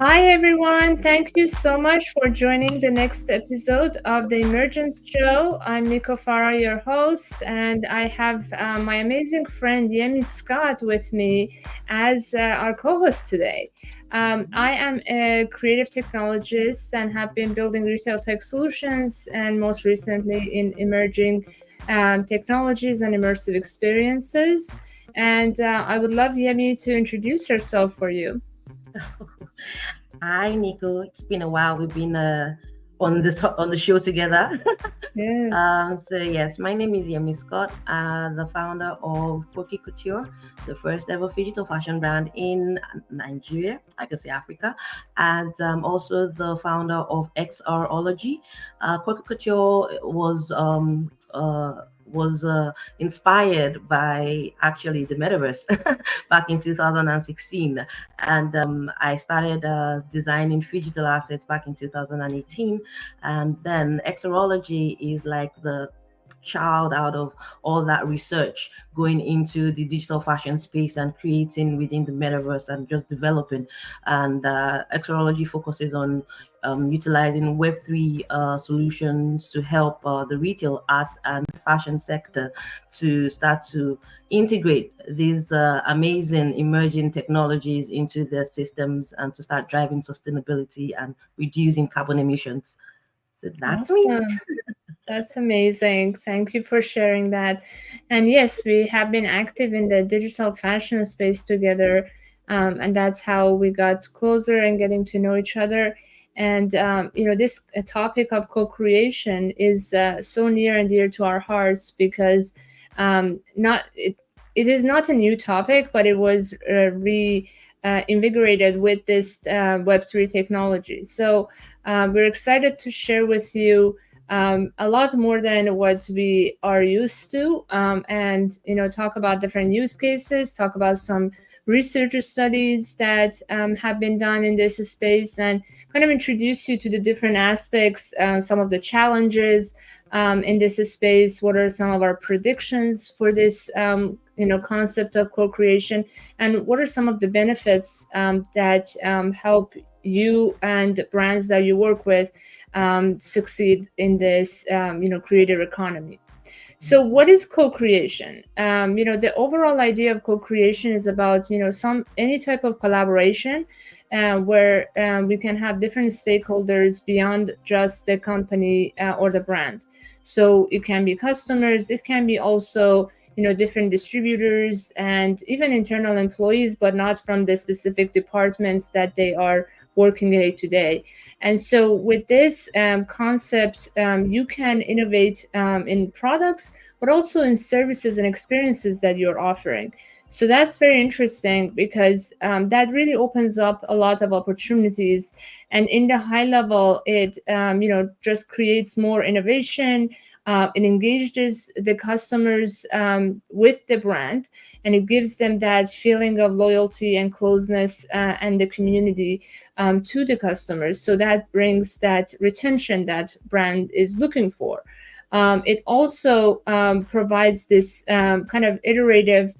Hi, everyone. Thank you so much for joining the next episode of the Immergence Show. I'm Nico Farah, your host, and I have my amazing friend Yemi Scott with me as our co host today. I am a creative technologist and have been building retail tech solutions and most recently in emerging technologies and immersive experiences. And I would love Yemi to introduce herself for you. Hi, Nico. It's been a while. We've been on the show together. Yes. So yes, my name is Yemi Scott, the founder of Koki Couture, the first ever digital fashion brand in Nigeria, I can say Africa, and also the founder of XRology. Koki Couture was inspired by actually the metaverse back in 2016, and I started designing digital assets back in 2018, and then exorology is like the child out of all that research going into the digital fashion space and creating within the metaverse and just developing. And exorology focuses on utilizing web3 solutions to help the retail art and fashion sector to start to integrate these amazing emerging technologies into their systems and to start driving sustainability and reducing carbon emissions. So that's me. Awesome. That's amazing. Thank you for sharing that. And yes, we have been active in the digital fashion space together. And that's how we got closer and getting to know each other. And, this topic of co creation is so near and dear to our hearts because not it is not a new topic, but it was invigorated with this Web3 technology. So we're excited to share with you a lot more than what we are used to, and talk about different use cases, talk about some research studies that have been done in this space, and kind of introduce you to the different aspects, some of the challenges in this space. What are some of our predictions for this concept of co-creation, and what are some of the benefits that help you and brands that you work with succeed in this creative economy. So what is co-creation? The overall idea of co-creation is about some any type of collaboration where we can have different stakeholders beyond just the company or the brand. So it can be customers, it can be also different distributors and even internal employees, but not from the specific departments that they are working day to day. And so, with this concept, you can innovate in products, but also in services and experiences that you're offering. So that's very interesting because that really opens up a lot of opportunities. And in the high level, it just creates more innovation. It engages the customers with the brand, and it gives them that feeling of loyalty and closeness and the community to the customers. So that brings that retention that brand is looking for. It also provides this kind of iterative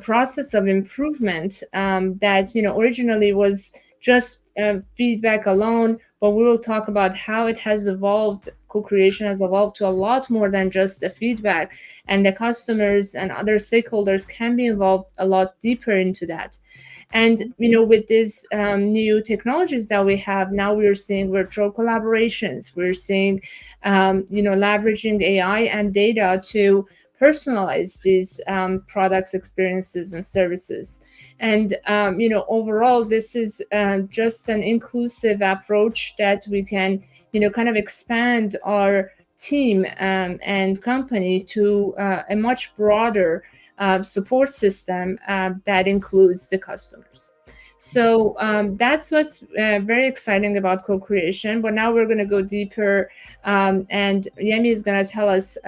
process of improvement that originally was just feedback alone, but we will talk about how it has evolved. Co-creation has evolved to a lot more than just a feedback, and the customers and other stakeholders can be involved a lot deeper into that. And with these new technologies that we have now, we're seeing virtual collaborations. We're seeing, leveraging AI and data to personalize these products, experiences, and services. And overall, this is just an inclusive approach that we can, kind of expand our team and company to a much broader support system that includes the customers. So that's what's very exciting about co-creation. But now we're going to go deeper, and Yemi is going to tell us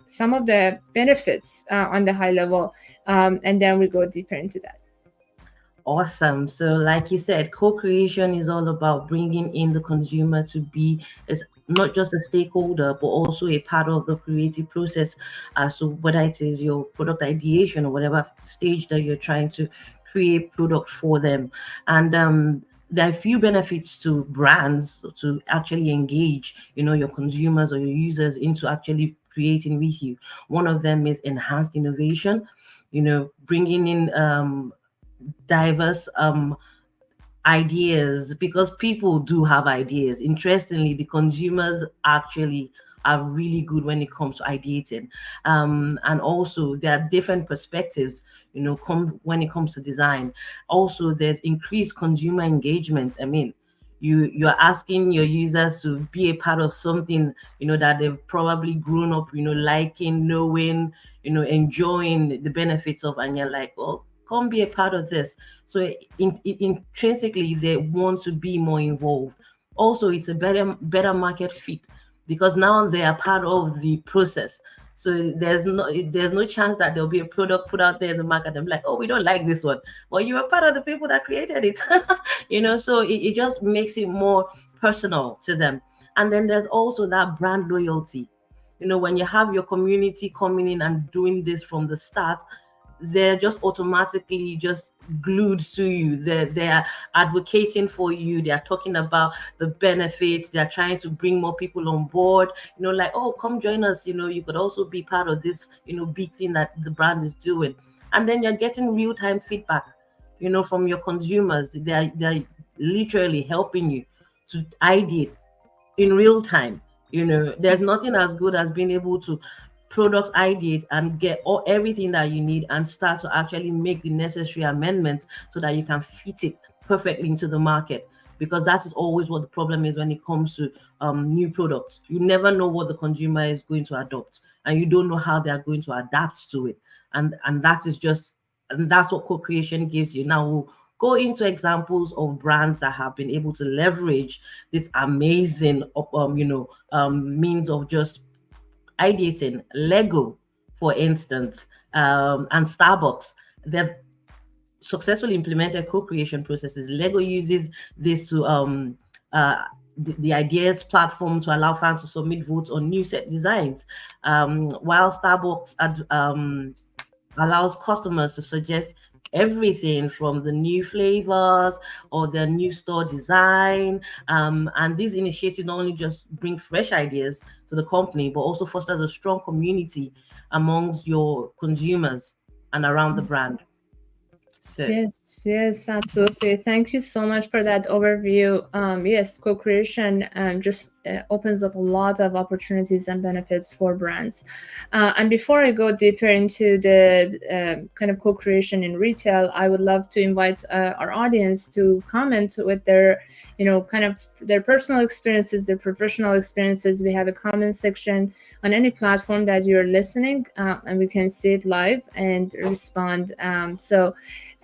some of the benefits on the high level, and then we go deeper into that. Awesome. So, like you said, co-creation is all about bringing in the consumer to be as not just a stakeholder, but also a part of the creative process. So, whether it is your product ideation or whatever stage that you're trying to create product for them, and there are few benefits to brands to actually engage, your consumers or your users into actually creating with you. One of them is enhanced innovation, bringing in diverse ideas, because people do have ideas. Interestingly, the consumers actually are really good when it comes to ideating, and also there are different perspectives, when it comes to design. Also, there's increased consumer engagement. I mean, you're asking your users to be a part of something, that they've probably grown up, liking, knowing, enjoying the benefits of, and you're like, oh, come be a part of this. So intrinsically, they want to be more involved. Also, it's a better market fit, because now they are part of the process. So there's no chance that there'll be a product put out there in the market and be like, oh, we don't like this one. Well, you are part of the people that created it. So it just makes it more personal to them. And then there's also that brand loyalty. When you have your community coming in and doing this from the start, they're just automatically just glued to you. They're advocating for you. They are talking about the benefits. They're trying to bring more people on board. Like, oh, come join us. You could also be part of this, big thing that the brand is doing. And then you're getting real time feedback, from your consumers. They're literally helping you to ideate in real time. There's nothing as good as being able to product ideate and get everything that you need and start to actually make the necessary amendments so that you can fit it perfectly into the market. Because that is always what the problem is when it comes to new products. You never know what the consumer is going to adopt, and you don't know how they are going to adapt to it. And that is just, and that's what co-creation gives you. Now we'll go into examples of brands that have been able to leverage this amazing means of just ideating. Lego, for instance, and Starbucks, they've successfully implemented co-creation processes. Lego uses this to the ideas platform to allow fans to submit votes on new set designs, while Starbucks allows customers to suggest everything from the new flavors or the new store design. And these initiatives not only just bring fresh ideas to the company, but also fosters a strong community amongst your consumers and around the brand. So, Yes, yes, absolutely. Thank you so much for that overview. Yes, co-creation just opens up a lot of opportunities and benefits for brands. And before I go deeper into the kind of co-creation in retail, I would love to invite our audience to comment with their, kind of their personal experiences, their professional experiences. We have a comment section on any platform that you're listening, and we can see it live and respond.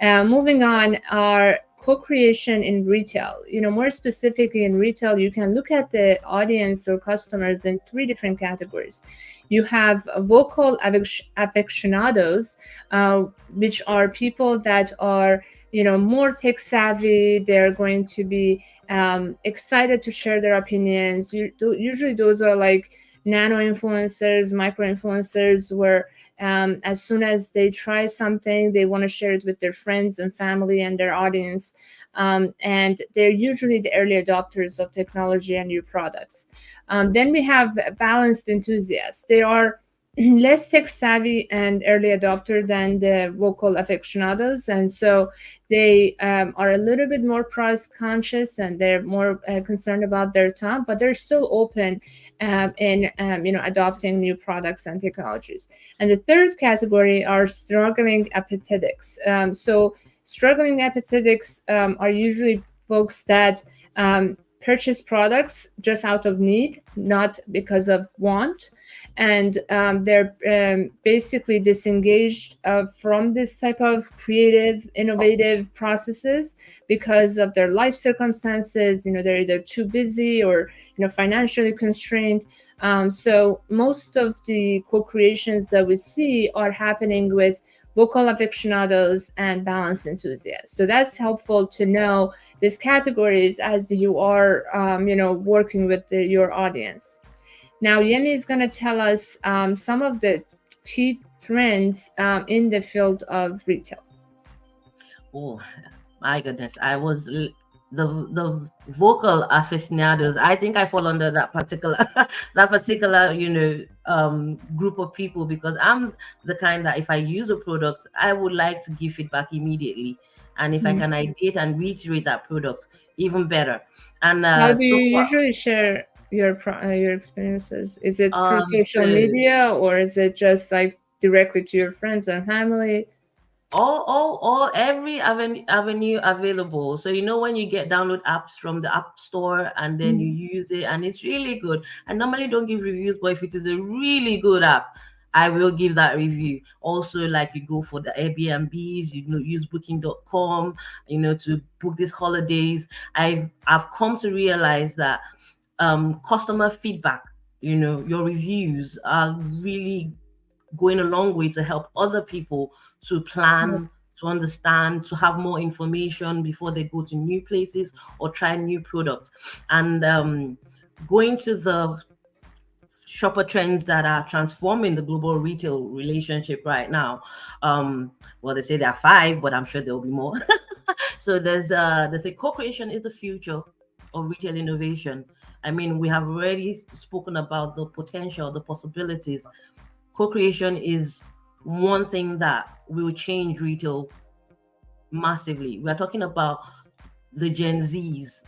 Moving on, our co-creation in retail. More specifically in retail, you can look at the audience or customers in three different categories. You have vocal aficionados, which are people that are more tech savvy. They're going to be excited to share their opinions. Usually those are like nano influencers, micro influencers, where as soon as they try something, they want to share it with their friends and family and their audience. And they're usually the early adopters of technology and new products. Then we have balanced enthusiasts. They are less tech savvy and early adopter than the vocal aficionados, and so they are a little bit more price conscious and they're more concerned about their time, but they're still open in adopting new products and technologies. And the third category are struggling apathetics. So struggling apathetics are usually folks that purchase products just out of need, not because of want, and they're basically disengaged from this type of creative, innovative processes because of their life circumstances. They're either too busy or financially constrained. So most of the co-creations that we see are happening with vocal aficionados and balanced enthusiasts. So that's helpful to know these categories as you are, working with your audience. Now, Yemi is going to tell us some of the key trends in the field of retail. oh my goodness, I was the vocal aficionados. I think I fall under that particular that particular group of people, because I'm the kind that if I use a product, I would like to give feedback immediately, and if I Mhm. can ideate and reiterate that product, even better. And How do so you far, usually share your experiences? Is it through social so media, or is it just like directly to your friends and family? all every avenue available. So when you get download apps from the app store and then you Mhm. use it and it's really good. I normally don't give reviews, but if it is a really good app, I will give that review. Also, like, you go for the Airbnbs, use booking.com, to book these holidays. I've come to realize that customer feedback, your reviews are really going a long way to help other people to Yeah. plan, to understand, to have more information before they go to new places or try new products. And going to the shopper trends that are transforming the global retail relationship right now. Well, they say there are five, but I'm sure there will be more. So there's a co-creation is the future of retail innovation. I mean, we have already spoken about the potential, the possibilities. Co-creation is one thing that will change retail massively. We're talking about the Gen Zs,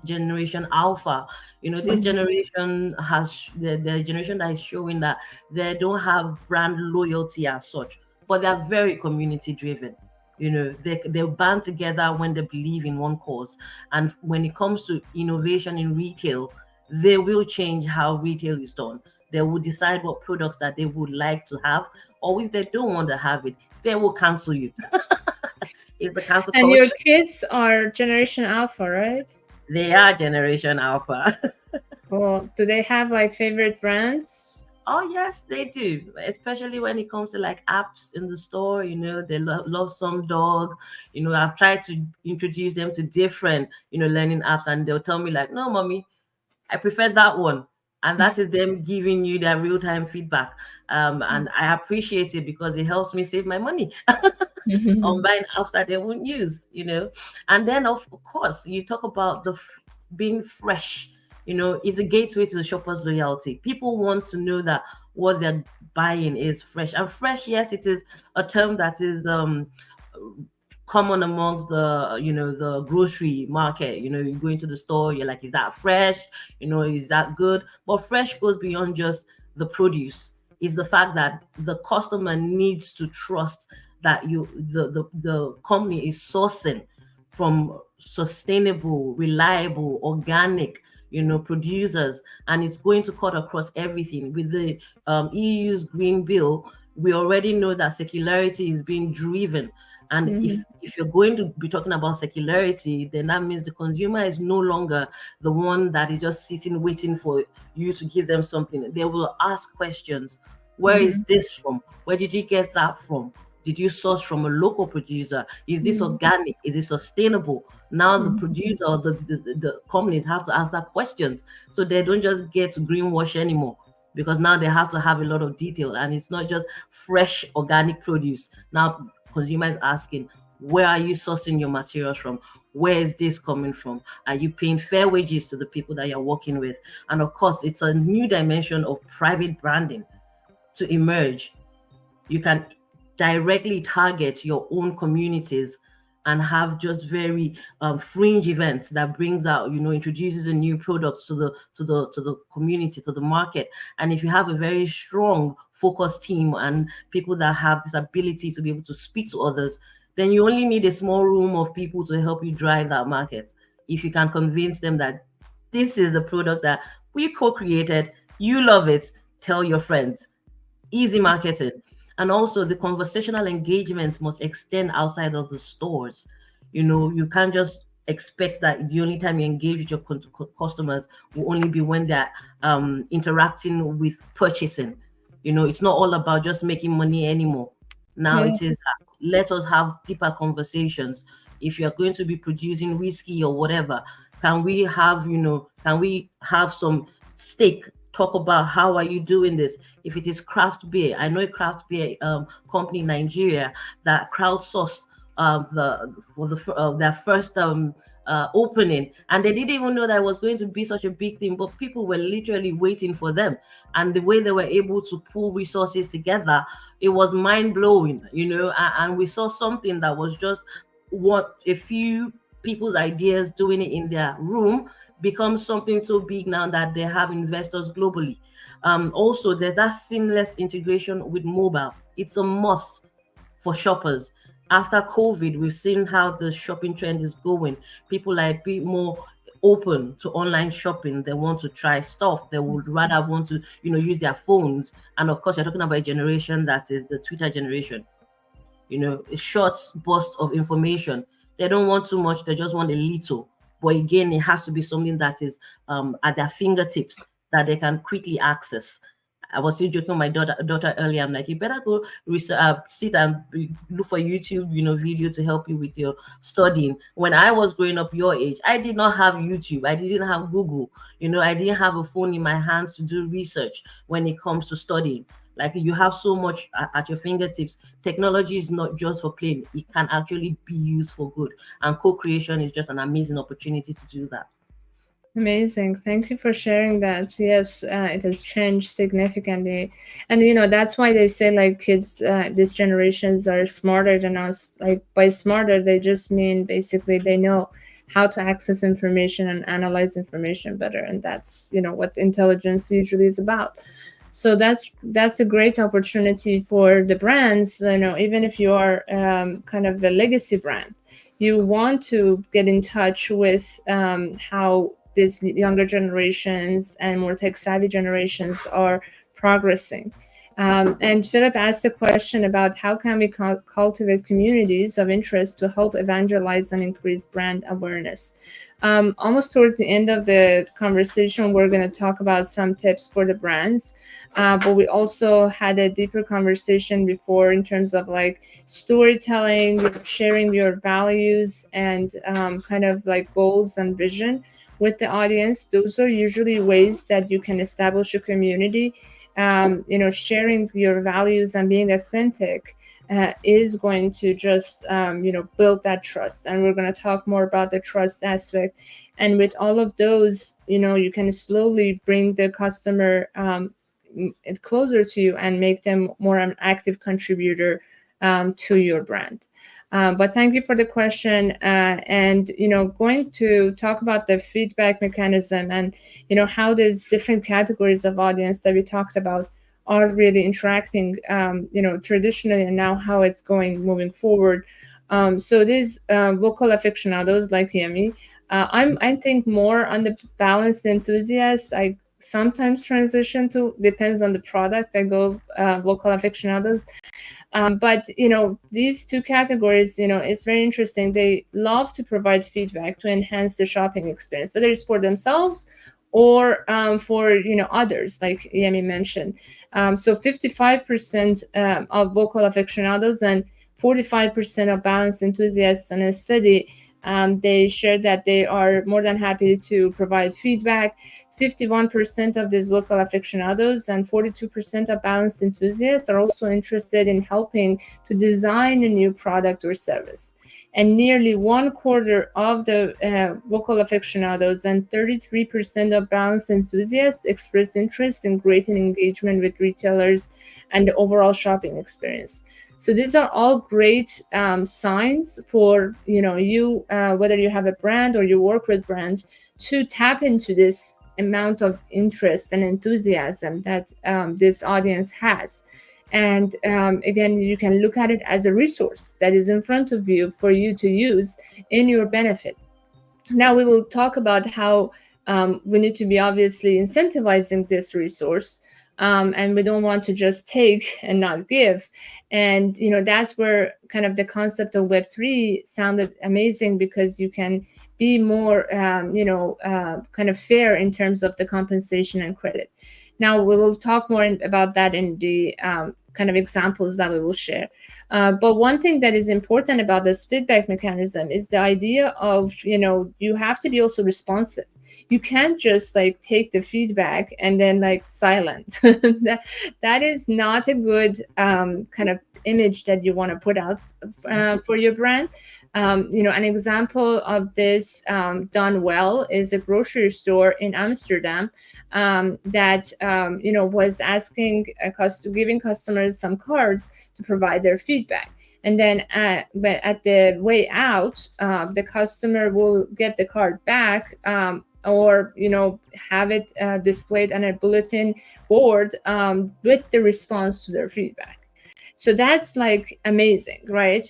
generation Alpha. This Mhm. generation has the generation that is showing that they don't have brand loyalty as such, but they're very community driven. They'll band together when they believe in one cause. And when it comes to innovation in retail, they will change how retail is done. They will decide what products that they would like to have, or if they don't want to have it, they will cancel you. It's a cancel And your culture. kids are Generation Alpha, right? They are generation alpha. Well, do they have like favorite brands? Oh yes, they do. Especially when it comes to like apps in the store, they love some dog. I've tried to introduce them to different, learning apps, and they'll tell me like, "No, mommy, I prefer that one." And that is them giving you their real time feedback. And I appreciate it because it helps me save my money on buying apps that they won't use. And then, of course, you talk about being fresh, is a gateway to the shopper's loyalty. People want to know that what they're buying is fresh. And fresh, yes, it is a term that is common amongst the grocery market. You go into the store, you're like, is that fresh? Is that good? But fresh goes beyond just the produce. Is the fact that the customer needs to trust that the company is sourcing from sustainable, reliable, organic, producers, and it's going to cut across everything. With the EU's Green Bill, we already know that circularity is being driven. And Mhm. if you're going to be talking about circularity, then that means the consumer is no longer the one that is just sitting waiting for you to give them something. They will ask questions. Where is Mhm. this from? Where did you get that from? Did you source from a local producer? Is this Mhm. organic? Is it sustainable? Now the Mhm. producer or the companies have to answer questions, so they don't just get to greenwash anymore, because now they have to have a lot of detail, and it's not just fresh organic produce. Now consumers asking, where are you sourcing your materials from? Where is this coming from? Are you paying fair wages to the people that you're working with? And of course, it's a new dimension of private branding to emerge. You can directly target your own communities and have just very fringe events that brings out, introduces a new product to the community, to the market. And if you have a very strong focus team and people that have this ability to be able to speak to others, then you only need a small room of people to help you drive that market. If you can convince them that this is a product that we co-created, you love it, tell your friends. Easy marketing. And also the conversational engagements must extend outside of the stores. You can't just expect that the only time you engage with your customers will only be when they're interacting with purchasing. It's not all about just making money anymore. Now Yeah. it is, let us have deeper conversations. If you're going to be producing whiskey or whatever, can we have some stake, talk about how are you doing this. If it is craft beer, I know a craft beer company in Nigeria that crowdsourced their first opening, and they didn't even know that it was going to be such a big thing, but people were literally waiting for them. And the way they were able to pull resources together, it was mind blowing, and we saw something that was just what a few people's ideas doing it in their room becomes something so big now that they have investors globally. Also, there's that seamless integration with mobile. It's a must for shoppers. After COVID, we've seen how the shopping trend is going. People are a bit more open to online shopping. They want to try stuff. They would rather want to, use their phones. And of course, you're talking about a generation that is the Twitter generation. A short burst of information. They don't want too much, they just want a little. But again, it has to be something that is at their fingertips that they can quickly access. I was still joking with my daughter earlier. I'm like, you better go sit and look for YouTube, video to help you with your studying. When I was growing up your age, I did not have YouTube. I didn't have Google. I didn't have a phone in my hands to do research when it comes to studying. Like, you have so much at your fingertips. Technology is not just for playing. It can actually be used for good. And co-creation is just an amazing opportunity to do that. Amazing. Thank you for sharing that. Yes, it has changed significantly. And, that's why they say, like, kids, these generations are smarter than us. Like, by smarter, they just mean basically they know how to access information and analyze information better. And that's, what intelligence usually is about. So that's a great opportunity for the brands. Even if you are kind of a legacy brand, you want to get in touch with how these younger generations and more tech savvy generations are progressing. And Philip asked a question about how can we cultivate communities of interest to help evangelize and increase brand awareness. Almost towards the end of the conversation, we're going to talk about some tips for the brands. But we also had a deeper conversation before in terms of like storytelling, sharing your values and kind of like goals and vision with the audience. Those are usually ways that you can establish a community. Sharing your values and being authentic is going to just build that trust, and we're going to talk more about the trust aspect. And with all of those, you can slowly bring the customer closer to you and make them more an active contributor to your brand. But thank you for the question. And, going to talk about the feedback mechanism and, how these different categories of audience that we talked about are really interacting, traditionally, and now how it's going moving forward. So these vocal aficionados like Yemi, I think more on the balanced enthusiasts. I sometimes transition to, depends on the product, I go vocal aficionados. But these two categories, it's very interesting. They love to provide feedback to enhance the shopping experience, whether it's for themselves or for others, like Yemi mentioned. So 55% of vocal aficionados and 45% of balanced enthusiasts in a study, they shared that they are more than happy to provide feedback. 51% of these vocal aficionados and 42% of balanced enthusiasts are also interested in helping to design a new product or service. And nearly 1/4 of the vocal aficionados and 33% of balanced enthusiasts expressed interest in greater engagement with retailers and the overall shopping experience. So these are all great signs for you, whether you have a brand or you work with brands, to tap into this amount of interest and enthusiasm that this audience has. And again, you can look at it as a resource that is in front of you for you to use in your benefit. Now we will talk about how we need to be obviously incentivizing this resource. And we don't want to just take and not give. And that's where kind of the concept of Web3 sounded amazing, because you can be more kind of fair in terms of the compensation and credit. Now we will talk more about that in the kind of examples that we will share. But one thing that is important about this feedback mechanism is the idea of you have to be also responsive. You can't just like take the feedback and then like silent. that is not a good kind of image that you want to put out for your brand. An example of this done well is a grocery store in Amsterdam that was asking giving customers some cards to provide their feedback. And then but at the way out, the customer will get the card back, or have it displayed on a bulletin board with the response to their feedback. So that's like amazing, right?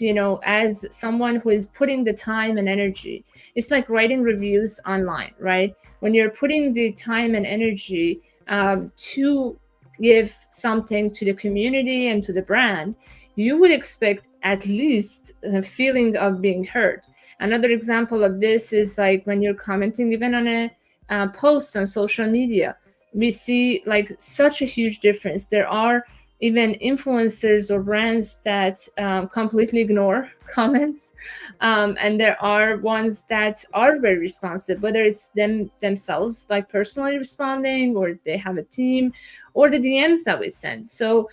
As someone who is putting the time and energy, it's like writing reviews online, right? When you're putting the time and energy to give something to the community and to the brand, you would expect at least a feeling of being heard. Another example of this is like when you're commenting even on a post on social media. We see like such a huge difference. There are even influencers or brands that completely ignore comments, and there are ones that are very responsive, whether it's themselves like personally responding, or they have a team, or the DMs that we send. So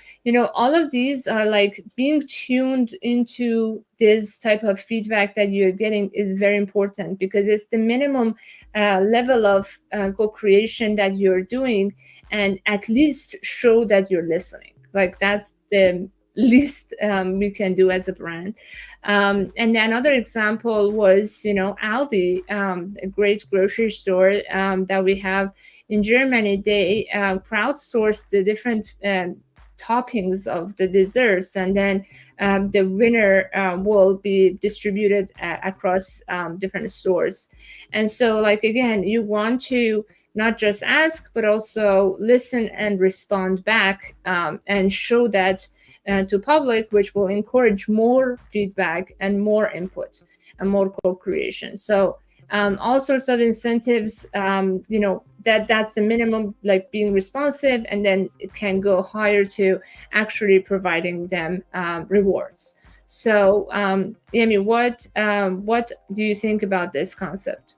all of these are like being tuned into this type of feedback that you're getting is very important, because it's the minimum level of co-creation that you're doing, and at least show that you're listening. Like that's the least we can do as a brand. And another example was, Aldi, a great grocery store that we have in Germany. They crowdsourced the different toppings of the desserts, and then the winner will be distributed across different stores. And so, like, again, you want to not just ask, but also listen and respond back, and show that to public, which will encourage more feedback and more input and more co-creation. So all sorts of incentives, that's the minimum, like being responsive, and then it can go higher to actually providing them rewards. So Amy, what do you think about this concept?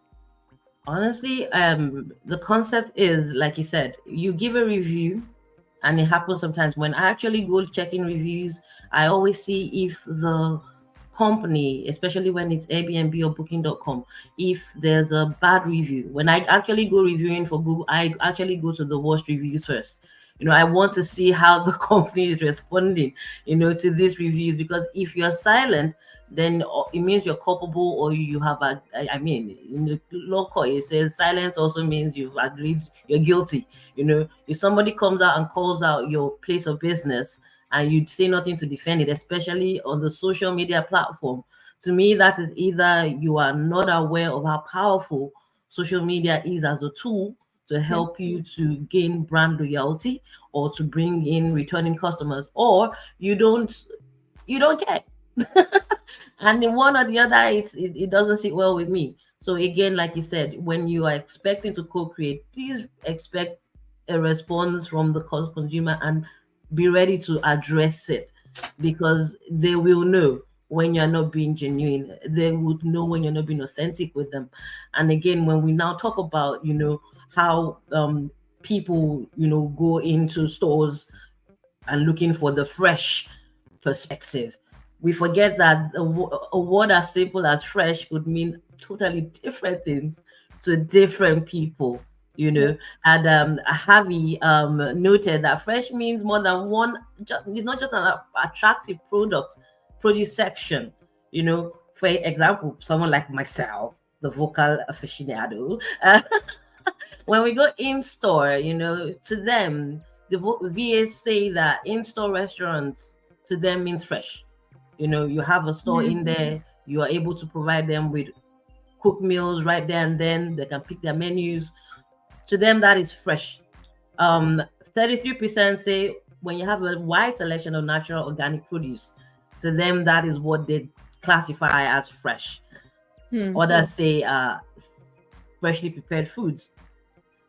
Honestly, the concept is like you said, you give a review, and it happens sometimes when I actually go checking reviews. I always see if the company, especially when it's Airbnb or Booking.com, if there's a bad review. When I actually go reviewing for Google, I actually go to the worst reviews first. I want to see how the company is responding, to these reviews, because if you're silent, then it means you're culpable, or you have I mean, in the law court it says silence also means you've agreed you're guilty. If somebody comes out and calls out your place of business, and you say nothing to defend it, especially on the social media platform, to me that is either you are not aware of how powerful social media is as a tool to Yeah. help you to gain brand loyalty, or to bring in returning customers, or you don't care. And in one or the other, it doesn't sit well with me. So again, like you said, when you are expecting to co-create, please expect a response from the consumer, and be ready to address it, because they will know when you're not being genuine. They would know when you're not being authentic with them. And again, when we now talk about, how people, go into stores and looking for the fresh perspective, we forget that a word as simple as fresh could mean totally different things to different people. Yeah. And Harvey noted that fresh means more than one. It's not just an attractive produce section. For example, someone like myself, the vocal aficionado, when we go in store, to them, the VAs say that in store restaurants to them means fresh. You have a store in Mhm. there, you are able to provide them with cooked meals right there and then. They can pick their menus. To them, that is fresh. 33% say when you have a wide selection of natural organic produce, to them, that is what they classify as fresh. Hmm. Others say freshly prepared foods.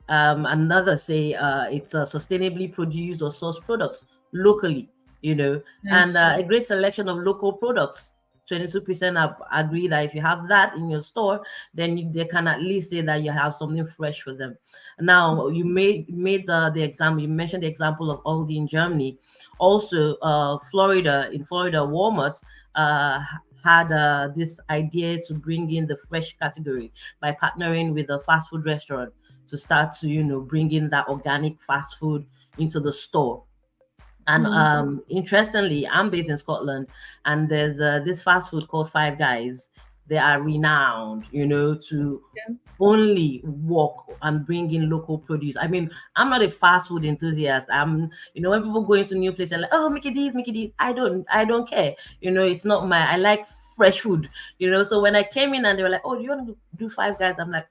Another say it's sustainably produced or sourced products locally, and Nice. a great selection of local products. 22% agree that if you have that in your store, then they can at least say that you have something fresh for them. Now, you made the example. You mentioned the example of Aldi in Germany. Also, in Florida, Walmart had this idea to bring in the fresh category by partnering with a fast food restaurant to start to, bring in that organic fast food into the store. And Mm. interestingly, I'm based in Scotland, and there's this fast food called Five Guys. They are renowned, to Yeah. only work and bring in local produce. I mean, I'm not a fast food enthusiast. When people go into new places, like, oh, make it this. I don't care. It's not my. I like fresh food. So when I came in and they were like, oh, do you want to do Five Guys? I'm like,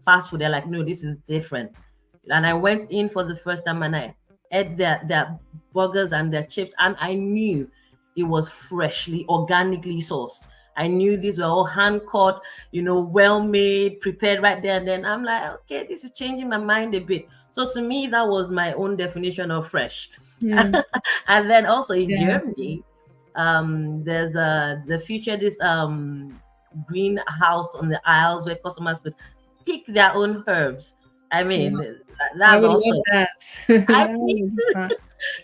fast food. They're like, no, this is different. And I went in for the first time and I ate their burgers and their chips, and I knew it was freshly, organically sourced. I knew these were all hand cut, well made, prepared right there and then. I'm like, okay, this is changing my mind a bit. So to me, that was my own definition of fresh. Mm. And then also in Yeah. Germany, there's the future this greenhouse on the aisles where customers could pick their own herbs. I mean, Wow. I that's would love also that. I That need would be to fun.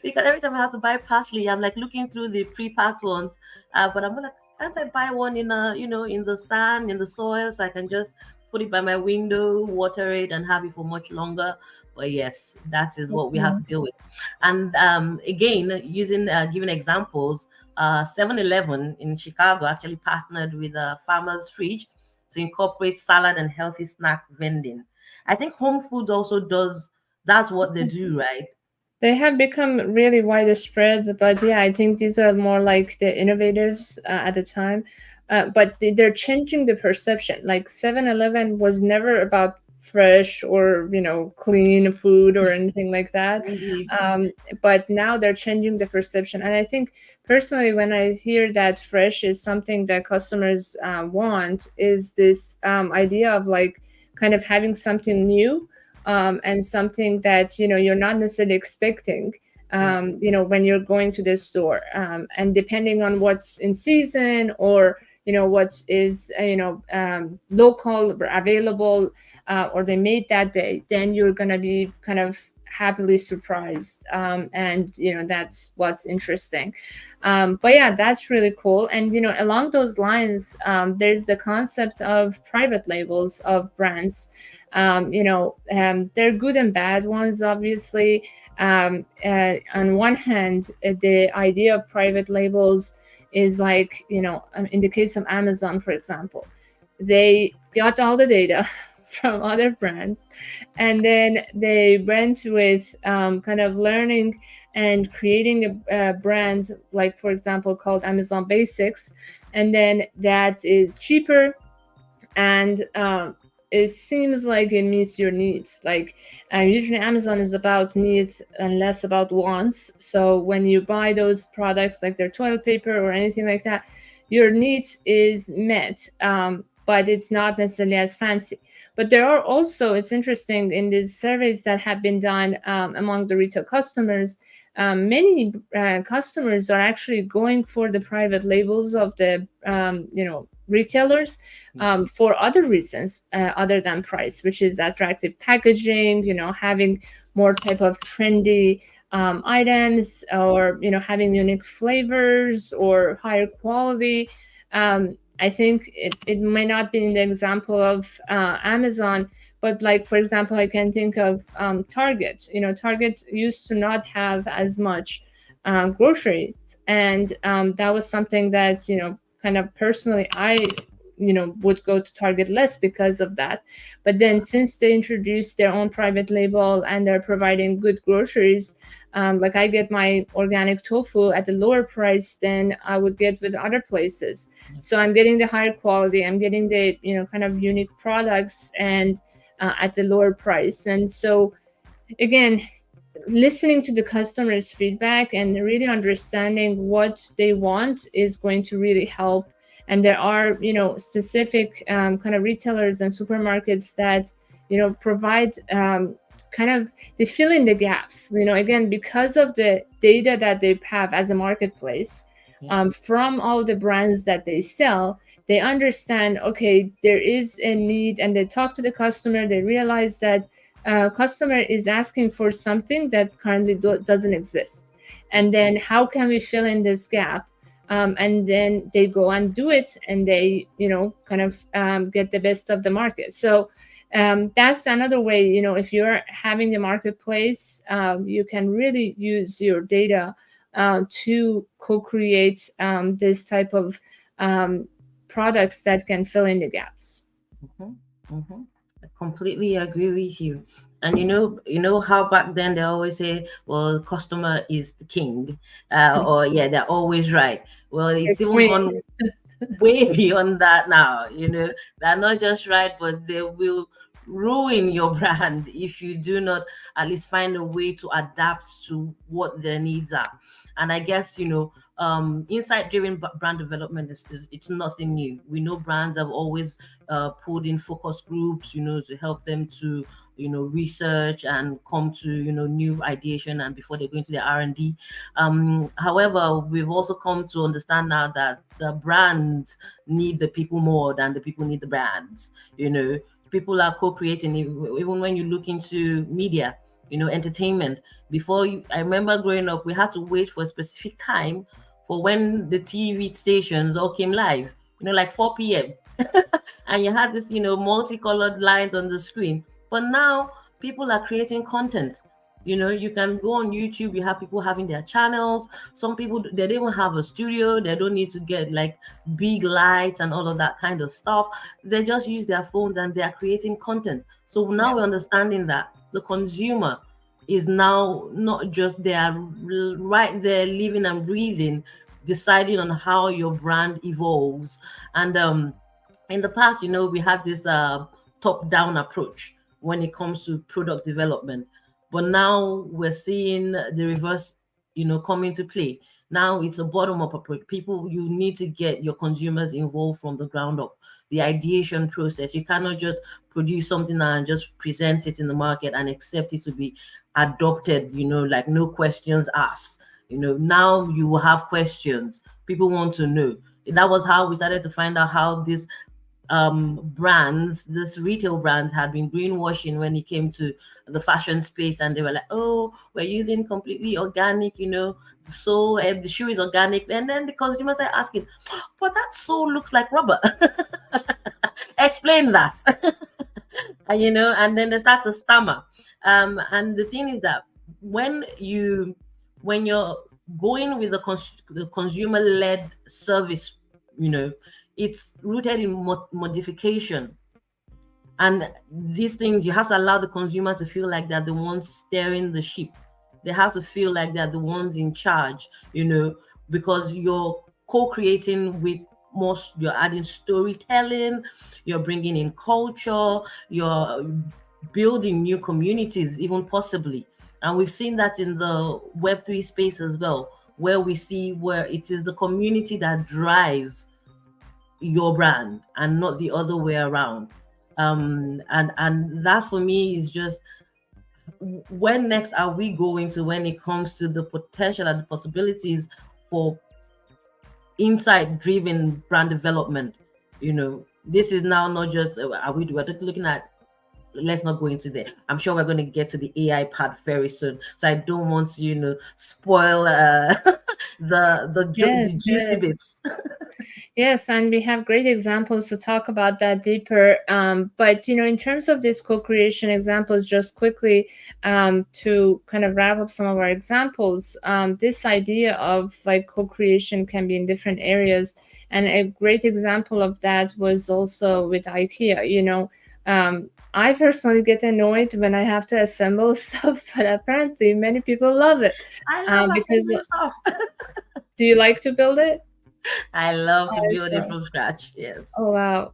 because every time I have to buy parsley, I'm like looking through the pre-packed ones. But I'm like, can't I buy one in in the sand, in the soil, so I can just put it by my window, water it, and have it for much longer. But yes, that is That's what we have to nice. deal with. And again, using giving examples, 7-Eleven in Chicago actually partnered with Farmer's Fridge to incorporate salad and healthy snack vending. I think Home Foods also does. That's what they do, right? They have become really widespread, but yeah, I think these are more like the innovatives at the time. But they're changing the perception. Like 7-Eleven was never about fresh or, clean food or anything like that. Indeed. But now they're changing the perception. And I think personally, when I hear that fresh is something that customers want, is this idea of like kind of having something new, and something that you're not necessarily expecting, Yeah. when you're going to the store, and depending on what's in season, or what is local or available, or they made that day, then you're gonna be kind of happily surprised, and that's what's interesting. But yeah, that's really cool. And along those lines, there's the concept of private labels of brands. They're good and bad ones, obviously. On one hand, the idea of private labels is like, in the case of Amazon, for example, they got all the data from other brands, and then they went with kind of learning and creating a brand, like, for example, called Amazon Basics, and then that is cheaper, and it seems like it meets your needs. Like, usually Amazon is about needs and less about wants. So when you buy those products, like their toilet paper or anything like that, your needs is met, but it's not necessarily as fancy. But there are also, it's interesting, in these surveys that have been done among the retail customers, many customers are actually going for the private labels of the retailers, for other reasons, other than price, which is attractive packaging, having more type of trendy items, or having unique flavors or higher quality. I think it might not be in the example of Amazon, but like, for example, I can think of Target. Target used to not have as much groceries, and that was something that kind of personally I would go to Target less because of that. But then since they introduced their own private label and they're providing good groceries, like I get my organic tofu at a lower price than I would get with other places. So I'm getting the higher quality, I'm getting the kind of unique products, and at a lower price. And so again, listening to the customers' feedback and really understanding what they want is going to really help. And there are specific kind of retailers and supermarkets that provide kind of, they fill in the gaps, again, because of the data that they have as a marketplace, Yeah. from all the brands that they sell. They understand, okay, there is a need, and they talk to the customer. They realize that customer is asking for something that currently doesn't exist, and then how can we fill in this gap, and then they go and do it, and they kind of get the best of the market. So that's another way. If you're having a marketplace, you can really use your data to co-create this type of products that can fill in the gaps. Mhm, mhm. I completely agree with you. And you know how back then they always say, "Well, the customer is the king," or yeah, they're always right. Well, The it's even queen. gone way beyond that now. They're not just right, but they will ruin your brand if you do not at least find a way to adapt to what their needs are. And I guess insight driven brand development is it's nothing new. We know brands have always pulled in focus groups, to help them to research and come to new ideation, and before they go into the R&D. However, we've also come to understand now that the brands need the people more than the people need the brands. People are co-creating. Even when you look into media, entertainment. I remember growing up, we had to wait for a specific time for when the TV stations all came live. Like 4 p.m. and you had this, multicolored lines on the screen. But now people are creating content. You can go on YouTube, you have people having their channels. Some people, they don't even have a studio, they don't need to get like big lights and all of that kind of stuff. They just use their phones and they are creating content. So Yeah. now we're understanding that the consumer is now not just there, right there living and breathing, deciding on how your brand evolves. And in the past, we had this top-down approach when it comes to product development, but now we're seeing the reverse, come into play. Now it's a bottom-up approach. People, you need to get your consumers involved from the ground up. The ideation process. You cannot just produce something and just present it in the market and accept it to be adopted. Like no questions asked. Now you will have questions. People want to know. That was how we started to find out how this retail brands had been greenwashing when it came to the fashion space, and they were like, "Oh, we're using completely organic, the sole, the shoe is organic." And then the consumers are asking, "But that sole looks like rubber." Explain that. And then they start to stammer. And the thing is that when you're going with the consumer led service, it's rooted in modification. And these things, you have to allow the consumer to feel like they're the ones steering the ship. They have to feel like they're the ones in charge, because you're co-creating with you're adding storytelling, you're bringing in culture, you're building new communities, even possibly. And we've seen that in the Web3 space as well, where we see where it is the community that drives your brand and not the other way around. And that for me is just, when next are we going to, when it comes to the potential and the possibilities for insight driven brand development? This is now not just we're just looking at, let's not go into there. I'm sure we're going to get to the AI part very soon, so I don't want to spoil Yes, the juicy yes. bits. Yes, and we have great examples to talk about that deeper. But in terms of these co-creation examples, just quickly to kind of wrap up some of our examples, this idea of like co-creation can be in different areas, and a great example of that was also with IKEA. I personally get annoyed when I have to assemble stuff, but apparently many people love it. I love Because assembly stuff. do you like to build it? I love to build it Awesome. from scratch. Yes. Oh wow.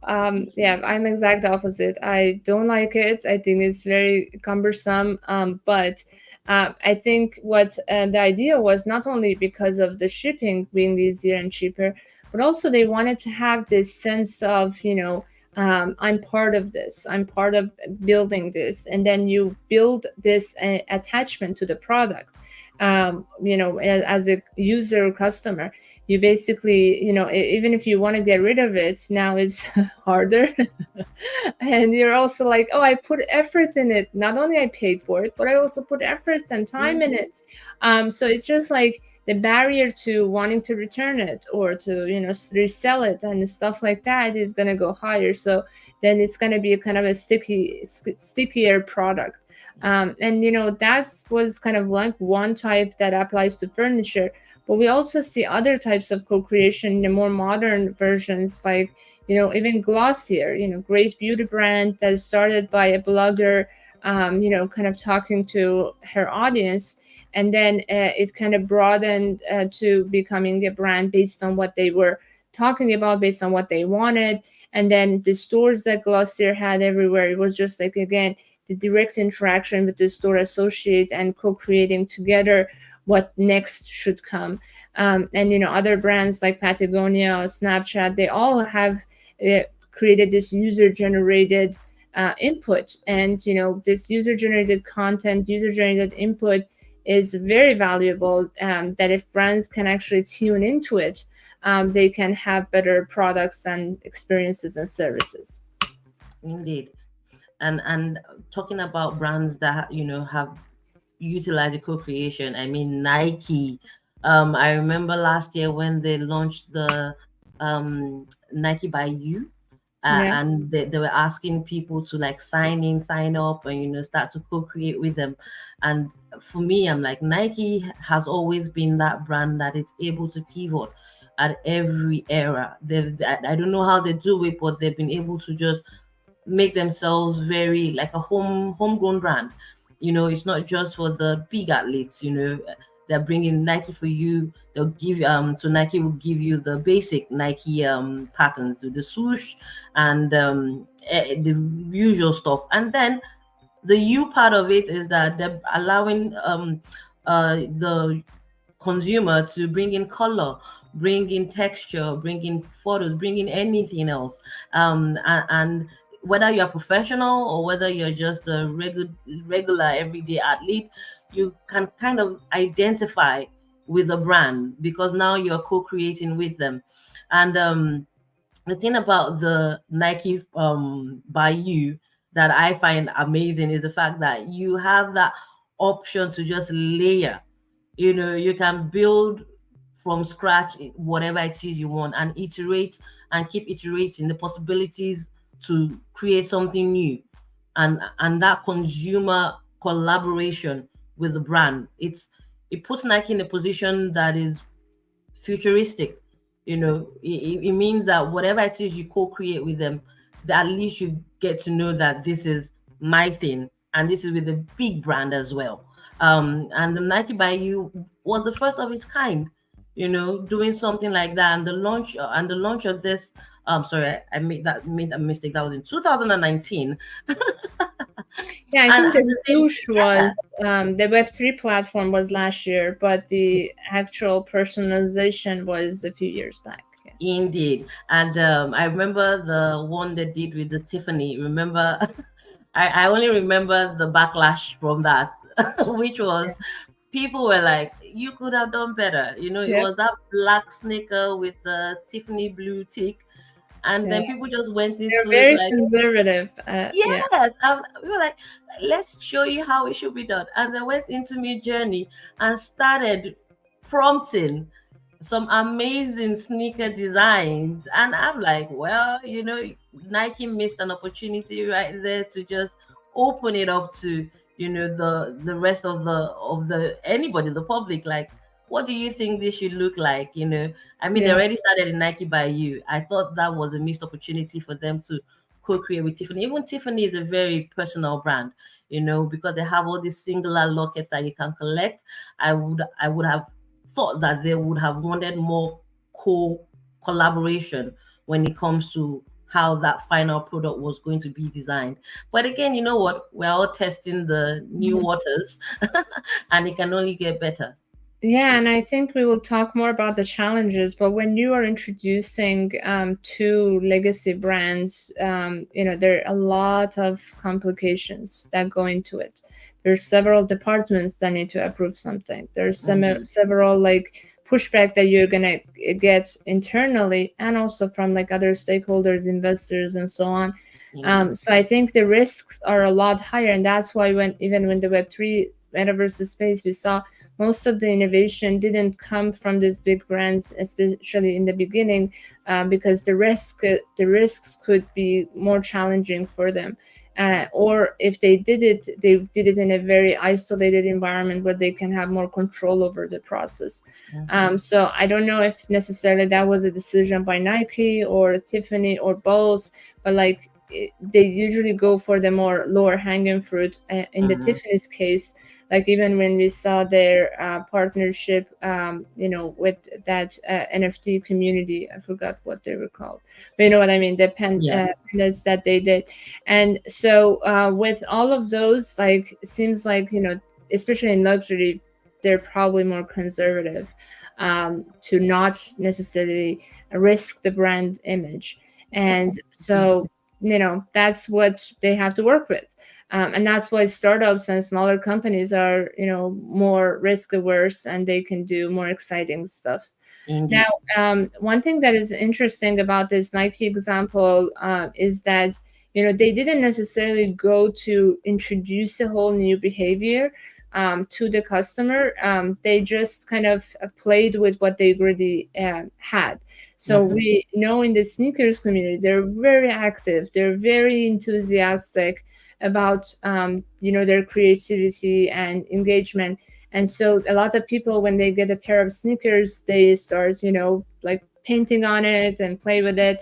Yeah, I'm exact opposite. I don't like it. I think it's very cumbersome. But I think what the idea was, not only because of the shipping being easier and cheaper, but also they wanted to have this sense of, I'm part of this. I'm part of building this, and then you build this attachment to the product. As a user customer, you basically, even if you want to get rid of it, now it's harder. And you're also like, oh, I put effort in it. Not only I paid for it, but I also put effort and time in Mm-hmm. it. So it's just like the barrier to wanting to return it or to resell it and stuff like that is going to go higher. So then it's going to be a kind of a stickier product. And that was kind of like one type that applies to furniture. But we also see other types of co-creation in the more modern versions, like even Glossier, great beauty brand that started by a blogger, kind of talking to her audience, and then it kind of broadened to becoming a brand based on what they were talking about, based on what they wanted. And then the stores that Glossier had everywhere, it was just like, again, the direct interaction with the store associate and co-creating together what next should come. And other brands like Patagonia or Snapchat, they all have uh, created this user generated input. And this user generated content, user generated input is very valuable, that if brands can actually tune into it, they can have better products and experiences and services. Indeed. And talking about brands that have utilized the co-creation, I mean Nike. I remember last year when they launched the Nike by You, Yeah. and they were asking people to like sign in, sign up, and start to co-create with them. And for me, I'm like, Nike has always been that brand that is able to pivot at every era. I don't know how they do it, but they've been able to just make themselves very like a homegrown brand. It's not just for the big athletes. They're bringing Nike for You. They'll give so Nike will give you the basic Nike patterns with the swoosh and the usual stuff. And then the You part of it is that they're allowing the consumer to bring in color, bring in texture, bring in photos, bring in anything else. And whether you're a professional or whether you're just a regular everyday athlete, you can kind of identify with the brand because now you're co-creating with them. And the thing about the Nike by You that I find amazing is the fact that you have that option to just layer. You can build from scratch whatever it is you want and iterate and keep iterating the possibilities to create something new. And that consumer collaboration with the brand, it puts Nike in a position that is futuristic. It means that whatever it is you co-create with them, that at least you get to know that this is my thing and this is with a big brand as well. And the Nike by You was the first of its kind, doing something like that. And the launch of this, sorry, I made a mistake. That was in 2019. Yeah, I And think at the the same, swoosh yeah, was the Web3 platform was last year, but the actual personalization was a few years back. Yeah. indeed. And I remember the one they did with the Tiffany. Remember, I only remember the backlash from that, which Yeah. was people were like, you could have done better. It Yep. was that black sneaker with the Tiffany blue tick. And Yeah. then people just went They're into it very like, conservative. Yeah. yes. We were like, let's show you how it should be done. And they went into Mid Journey and started prompting some amazing sneaker designs. And I'm like, well, Nike missed an opportunity right there to just open it up to, the rest of the anybody, the public. Like, what do you think this should look like? I mean, they Yeah. already started in Nike by You. I thought that was a missed opportunity for them to co-create with Tiffany. Even Tiffany is a very personal brand, because they have all these singular lockets that you can collect. I would have thought that they would have wanted more collaboration when it comes to how that final product was going to be designed. But again, you know what? We're all testing the new waters and it can only get better. Yeah, and I think we will talk more about the challenges. But when you are introducing two legacy brands, there are a lot of complications that go into it. There's several departments that need to approve something. There's Mhm. several like pushback that you're gonna get internally and also from like other stakeholders, investors, and so on. Indeed. So I think the risks are a lot higher, and that's why when even when the Web3 metaverse space, we saw most of the innovation didn't come from these big brands, especially in the beginning, because the risks could be more challenging for them. Or if they did it in a very isolated environment where they can have more control over the process. So I don't know if necessarily that was a decision by Nike or Tiffany or both, but like they usually go for the more lower hanging fruit. In the Mm-hmm. Tiffany's case, like even when we saw their partnership, with that NFT community, I forgot what they were called, but you know what I mean, the Yeah. pendants that they did. And so with all of those, like it seems like, especially in luxury, they're probably more conservative, to not necessarily risk the brand image. And so, that's what they have to work with. And that's why startups and smaller companies are, more risk averse, and they can do more exciting stuff. Now, Indeed. one thing that is interesting about this Nike example is that, they didn't necessarily go to introduce a whole new behavior to the customer. They just kind of played with what they already had. So Mm-hmm. we know in the sneakers community, they're very active. They're very enthusiastic about, their creativity and engagement. And so a lot of people, when they get a pair of sneakers, they start, like painting on it and play with it.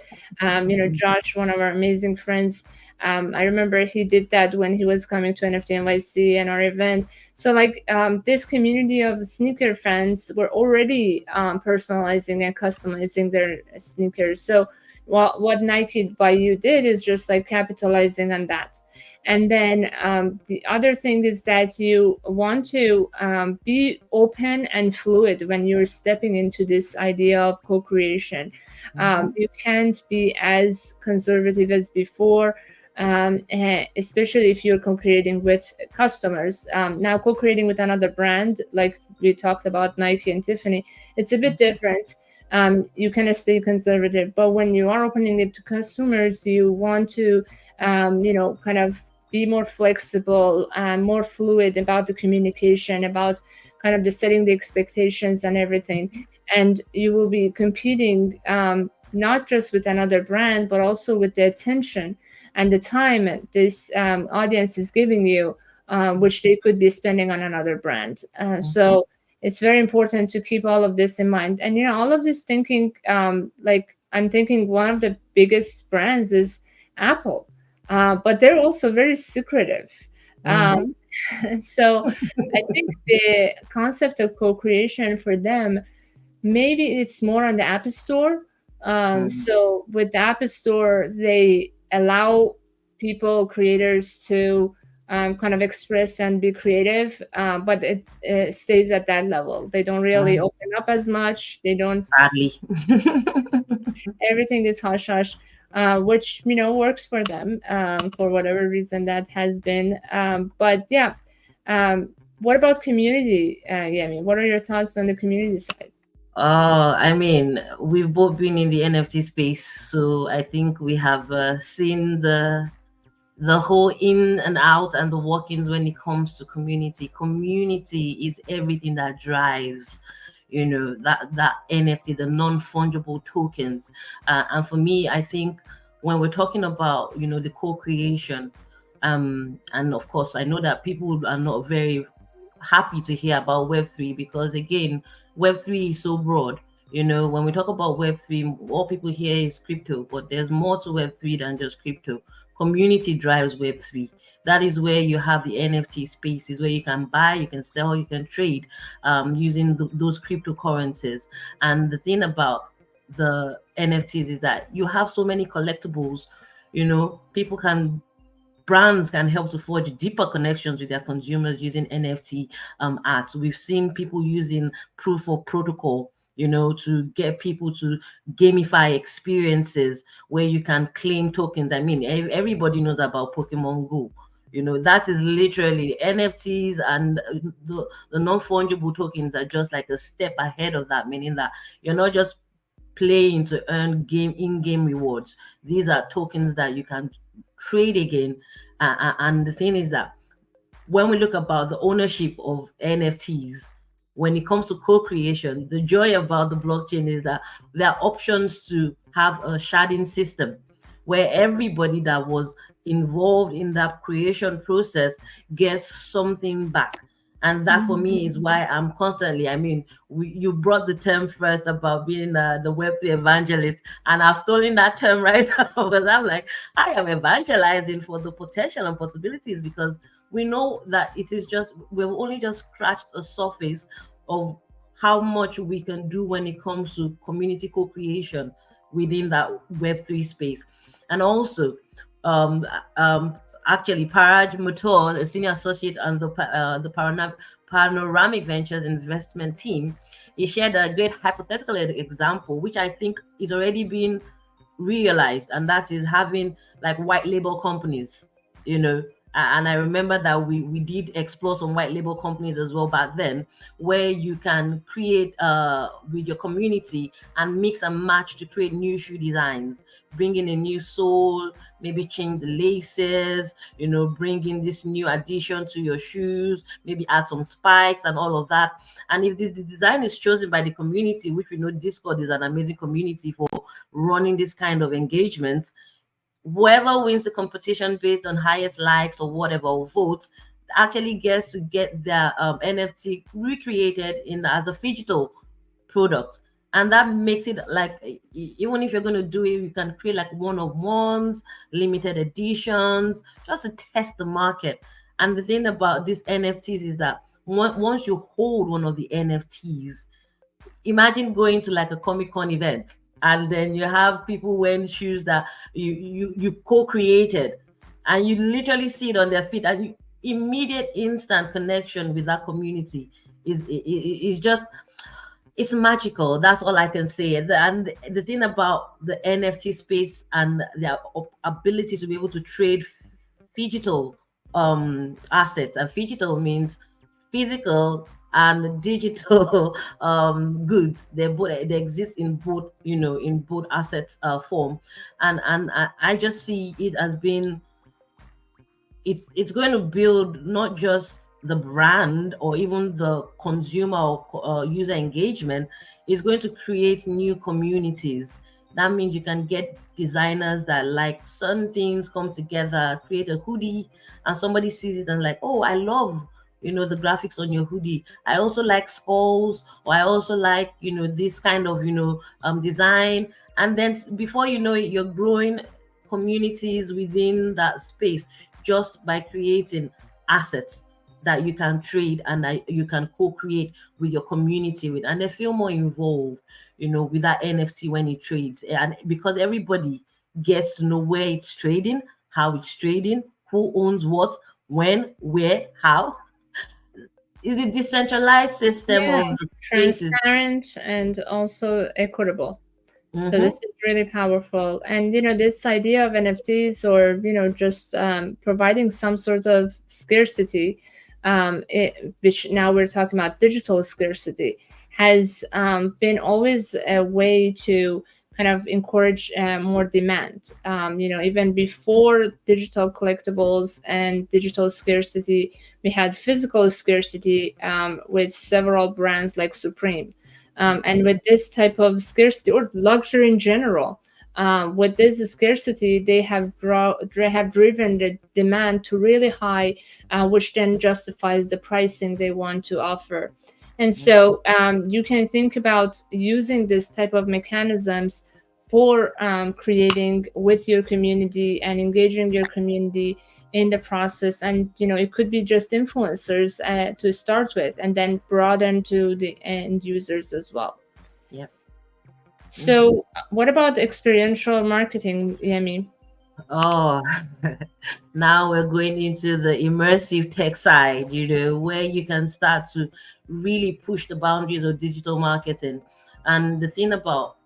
Josh, one of our amazing friends, I remember he did that when he was coming to NFT NYC and our event. So like this community of sneaker fans were already personalizing and customizing their sneakers. So what Nike by You did is just like capitalizing on that. And then the other thing is that you want to be open and fluid when you're stepping into this idea of co-creation. Mm-hmm. You can't be as conservative as before, especially if you're co-creating with customers. Now, co-creating with another brand, like we talked about Nike and Tiffany, it's a bit different. You can stay conservative, but when you are opening it to consumers, you want to, kind of be more flexible and more fluid about the communication, about kind of the setting the expectations and everything. And you will be competing not just with another brand, but also with the attention and the time this audience is giving you, which they could be spending on another brand. So it's very important to keep all of this in mind. And all of this thinking, like I'm thinking one of the biggest brands is Apple, but they're also very secretive. Mm-hmm. Um, so I think the concept of co-creation for them, maybe it's more on the App Store. Mm-hmm. So with the App Store, they allow people, creators, to kind of express and be creative, but it stays at that level. They don't really Mm-hmm. open up as much. They don't. Sadly. Everything is hush hush, which works for them for whatever reason that has been. But yeah, what about community, Yemi? What are your thoughts on the community side? I mean, we've both been in the NFT space, so I think we have seen the whole in and out and the workings when it comes to community. Community is everything that drives, that NFT, the non-fungible tokens. And for me, I think when we're talking about, the co-creation, and of course, I know that people are not very happy to hear about Web3 because again, Web3 is so broad. When we talk about Web3, all people hear is crypto, but there's more to Web3 than just crypto. Community drives Web3. That is where you have the NFT spaces where you can buy, you can sell, you can trade using those cryptocurrencies. And the thing about the NFTs is that you have so many collectibles. People can brands can help to forge deeper connections with their consumers using NFT art. We've seen people using proof of protocol, to get people to gamify experiences where you can claim tokens. I mean, everybody knows about Pokemon Go. That is literally NFTs, and the non-fungible tokens are just like a step ahead of that, meaning that you're not just playing to earn in-game rewards. These are tokens that you can trade again. And the thing is that when we look about the ownership of NFTs, when it comes to co-creation, the joy about the blockchain is that there are options to have a sharding system where everybody that was involved in that creation process gets something back. And that for Mhm. me is why I'm constantly, I mean, you brought the term first about being the Web3 evangelist, and I've stolen that term right now because I'm like, I am evangelizing for the potential and possibilities, because we know that it is just, we've only just scratched the surface of how much we can do when it comes to community co-creation within that Web3 space. And also, um, um, actually, Paraj Mathur, a senior associate on the Panoramic Ventures investment team, he shared a great hypothetical example, which I think is already being realized, and that is having like white label companies, you know. And I remember that we did explore some white label companies as well back then, where you can create with your community and mix and match to create new shoe designs, bring in a new sole, maybe change the laces, you know, bring in this new addition to your shoes, maybe add some spikes and all of that. And if the design is chosen by the community, which we know Discord is an amazing community for running this kind of engagements, whoever wins the competition based on highest likes or whatever, or votes, actually gets to get their NFT recreated in as a digital product. And that makes it like, even if you're going to do it, you can create like one of ones, limited editions, just to test the market. And the thing about these NFTs is that once you hold one of the NFTs, imagine going to like a Comic-Con event, and then you have people wearing shoes that you co-created, and you literally see it on their feet, and you immediate instant connection with that community is just, it's magical. That's all I can say. And the thing about the NFT space and their ability to be able to trade digital assets, and digital means physical and digital goods. They exist in both, you know, in both assets form. And I just see it as being, it's going to build not just the brand or even the consumer or user engagement. It's going to create new communities. That means you can get designers that like certain things come together, create a hoodie, and somebody sees it and like, oh, I love, you know, the graphics on your hoodie. I also like skulls, or I also like, you know, this kind of, you know, design. And then before you know it, you're growing communities within that space just by creating assets that you can trade and that you can co-create with your community with, and they feel more involved, you know, with that NFT when it trades. And because everybody gets to know where it's trading, how it's trading, who owns what, when, where, how. The decentralized system Yeah, of the spaces. transparent and also equitable. So this Mm-hmm. is really powerful. And this idea of NFTs, or just providing some sort of scarcity, which now we're talking about digital scarcity, has been always a way to kind of encourage more demand. Even before digital collectibles and digital scarcity, we had physical scarcity with several brands like Supreme. And with this type of scarcity, or luxury in general, with this scarcity, they have driven the demand to really high, which then justifies the pricing they want to offer. And so you can think about using this type of mechanisms for creating with your community and engaging your community in the process. And it could be just influencers to start with, and then broaden to the end users as well. Yeah. Mm-hmm. So what about experiential marketing, Yemi? Oh, now we're going into the immersive tech side, you know, where you can start to really push the boundaries of digital marketing. And the thing about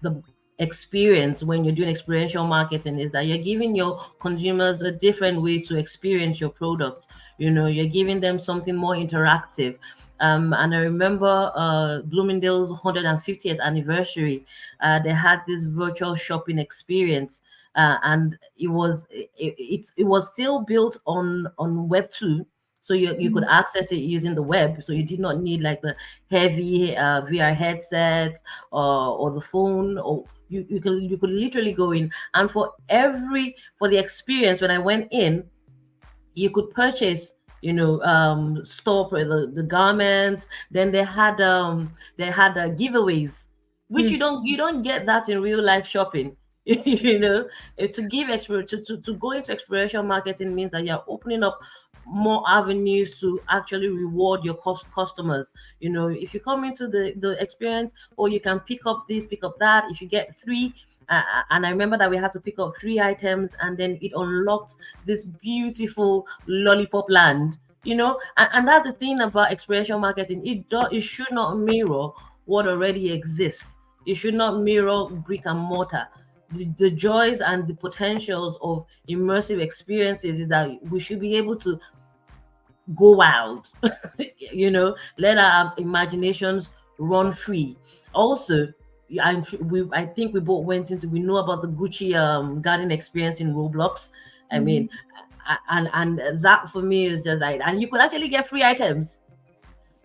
the experience when you're doing experiential marketing is that you're giving your consumers a different way to experience your product. You know, you're giving them something more interactive. And I remember Bloomingdale's 150th anniversary. They had this virtual shopping experience and it was still built on Web 2, so you could Mhm. access it using the web. So you did not need like the heavy VR headsets or the phone, or you could literally go in, and for the experience when I went in, you could purchase, store the garments. Then they had giveaways, which you don't get that in real life shopping. To give to go into experiential marketing means that you're opening up more avenues to actually reward your customers. If you come into the experience, or you can pick up this, pick up that. If you get three, and I remember that we had to pick up 3 items, and then it unlocked this beautiful lollipop land. And that's the thing about experiential marketing. It should not mirror what already exists. It should not mirror brick and mortar. The joys and the potentials of immersive experiences is that we should be able to go wild. Let our imaginations run free. Also, I think we both went into, we know about the Gucci garden experience in Roblox. I mean, Mhm. and that for me is just like, and you could actually get free items.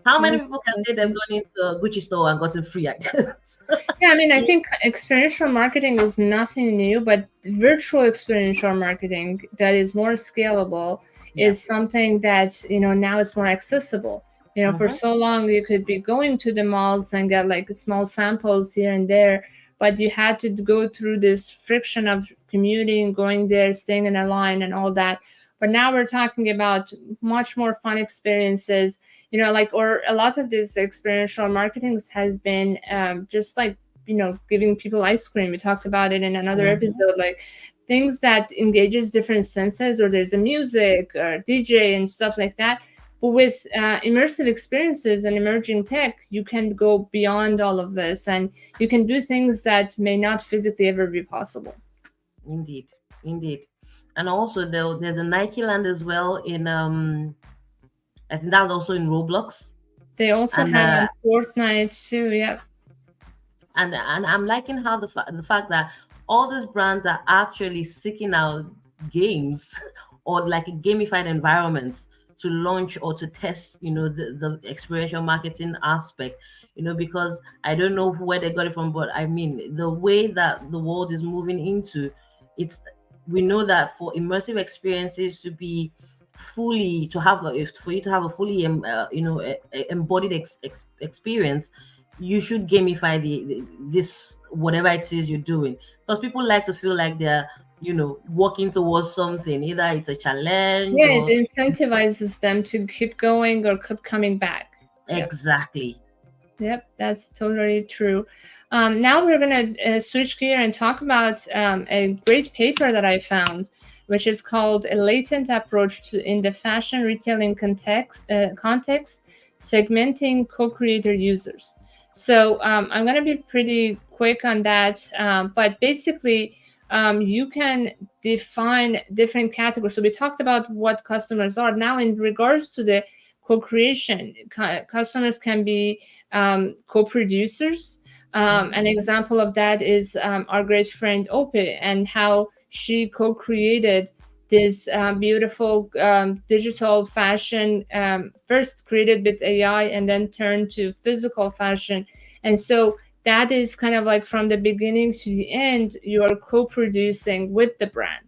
How many Yes, people can say they've awesome. gone into a Gucci store and gotten free items? Yeah, I mean, I Yeah, think experiential marketing is nothing new, but virtual experiential marketing that is more scalable yeah. is something that, now it's more accessible. For Mm-hmm. so long you could be going to the malls and get like small samples here and there, but you had to go through this friction of commuting, going there, staying in a line and all that. But now we're talking about much more fun experiences, like, or a lot of this experiential marketing has been just like giving people ice cream. We talked about it in another Mm-hmm. episode, like things that engages different senses, or there's a music or DJ and stuff like that. But with immersive experiences and emerging tech, you can go beyond all of this, and you can do things that may not physically ever be possible. Indeed, indeed. And also there's a Nike land as well in I think that's also in Roblox. They also And have on Fortnite too. Yeah. and I'm liking how the fact that all these brands are actually seeking out games or like gamified environments to launch or to test, the experiential marketing aspect, because I don't know where they got it from, but I mean, the way that the world is moving into, it's we know that for immersive experiences to be fully to have a, for you to have a fully embodied experience, you should gamify this whatever it is you're doing, because people like to feel like they're working towards something, either it's a challenge Yeah, it or incentivizes them to keep going or keep coming back. Yep. exactly. Yep, that's totally true. Now we're going to switch gear and talk about a great paper that I found, which is called A Latent Approach to in the Fashion Retailing Context, Segmenting Co-Creator Users. So I'm going to be pretty quick on that, but basically you can define different categories. So we talked about what customers are. Now in regards to the co-creation, customers can be co-producers. An example of that is our great friend Ope, and how she co-created this beautiful digital fashion, first created with AI and then turned to physical fashion. And so that is kind of like from the beginning to the end, you are co-producing with the brand.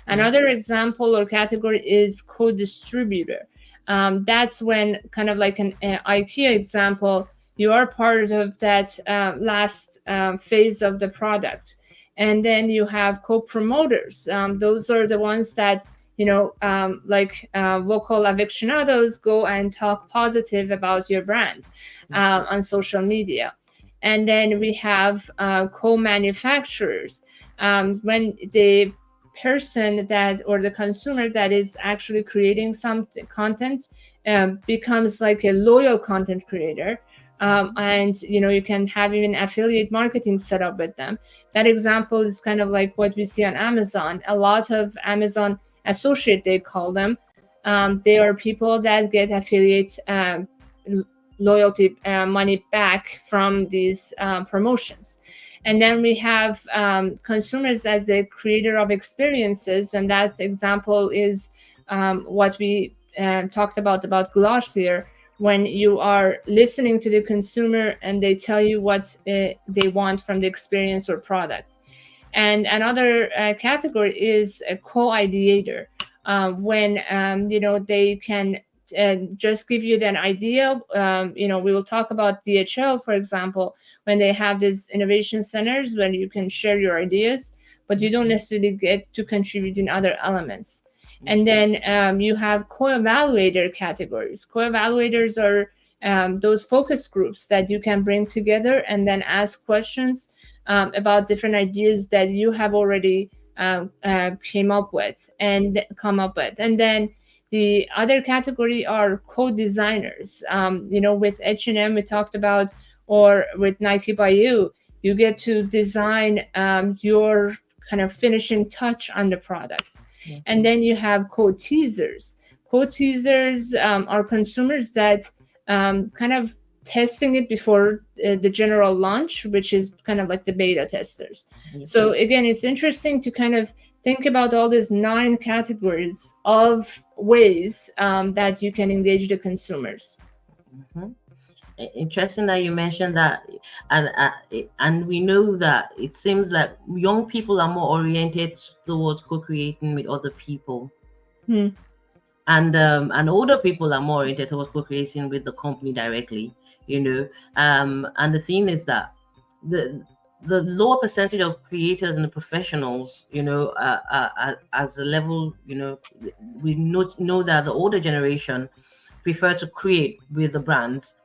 Another Mm-hmm. example or category is co-distributor. That's when, kind of like an IKEA example, you are part of that last phase of the product. And then you have co-promoters. Those are the ones that, like vocal aficionados go and talk positive about your brand on social media. And then we have co-manufacturers, when the person that, or the consumer that is actually creating some content becomes like a loyal content creator. And you can have even affiliate marketing set up with them. That example is kind of like what we see on Amazon. A lot of Amazon associate, they call them, they are people that get affiliate loyalty money back from these promotions. And then we have consumers as a creator of experiences, and that example is what we talked about Glossier, when you are listening to the consumer and they tell you what they want from the experience or product. And another category is a co-ideator, when they can just give you an idea. We will talk about DHL, for example, when they have these innovation centers where you can share your ideas, but you don't necessarily get to contribute in other elements. And then you have co-evaluator categories. Co-evaluators are those focus groups that you can bring together and then ask questions about different ideas that you have already came up with and come up with. And then the other category are co-designers. With H&M we talked about, or with Nike by you get to design your kind of finishing touch on the product. And then you have co-teasers. Co-teasers are consumers that kind of testing it before the general launch, which is kind of like the beta testers. So again, it's interesting to kind of think about all these 9 categories of ways that you can engage the consumers. Interesting that you mentioned that, and we know that it seems like young people are more oriented towards co-creating with other people. And older people are more oriented towards co-creating with the company directly. And the thing is that the lower percentage of creators and the professionals, as a level, we know that the older generation prefer to create with the brands.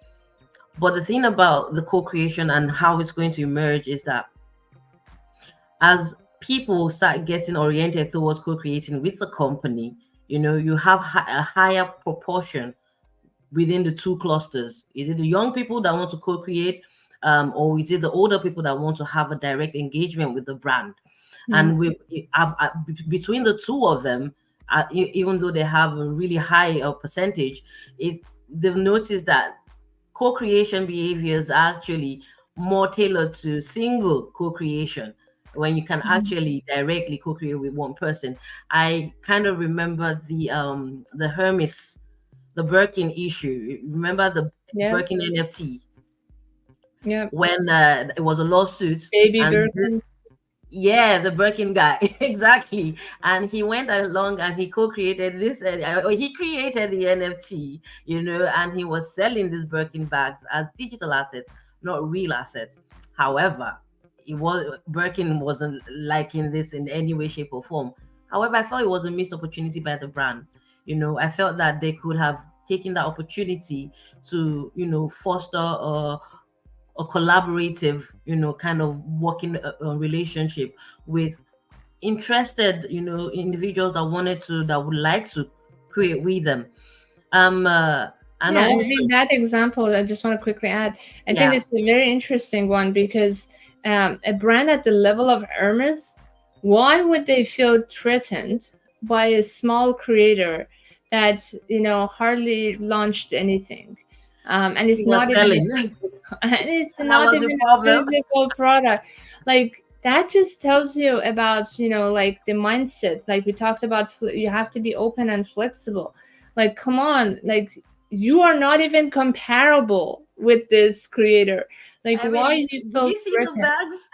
But the thing about the co-creation and how it's going to emerge is that as people start getting oriented towards co-creating with the company, you have a higher proportion within the 2 clusters. Is it the young people that want to co-create, or is it the older people that want to have a direct engagement with the brand? And between the 2 of them, even though they have a really high percentage, they've noticed that co-creation behaviors are actually more tailored to single co-creation, when you can actually directly co-create with one person. I kind of remember the Hermes, the Birkin issue. Remember the Birkin NFT? When it was a lawsuit. Baby Birkin. The Birkin guy, exactly. And he went along and he co-created this, he created the NFT, and he was selling these Birkin bags as digital assets, not real assets. However, Birkin wasn't liking this in any way, shape, or form. However, I felt it was a missed opportunity by the brand. I felt that they could have taken that opportunity to, foster a collaborative, kind of working relationship with interested, individuals that would like to create with them. I think that example, I just want to quickly add, I think it's a very interesting one, because a brand at the level of Hermes, why would they feel threatened by a small creator that hardly launched anything, and it's not even a physical product? Like, that just tells you about like the mindset, like we talked about. You have to be open and flexible. Like, come on, like, you are not even comparable with this creator. Like, why you did so you see the bags?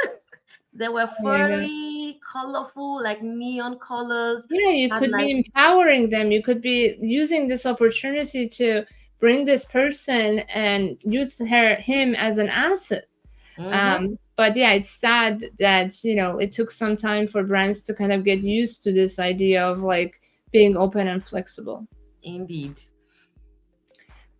They were furry, colorful, like neon colors. Yeah, you could be empowering them. You could be using this opportunity to bring this person and use him as an asset. But it's sad that it took some time for brands to kind of get used to this idea of like being open and flexible. Indeed.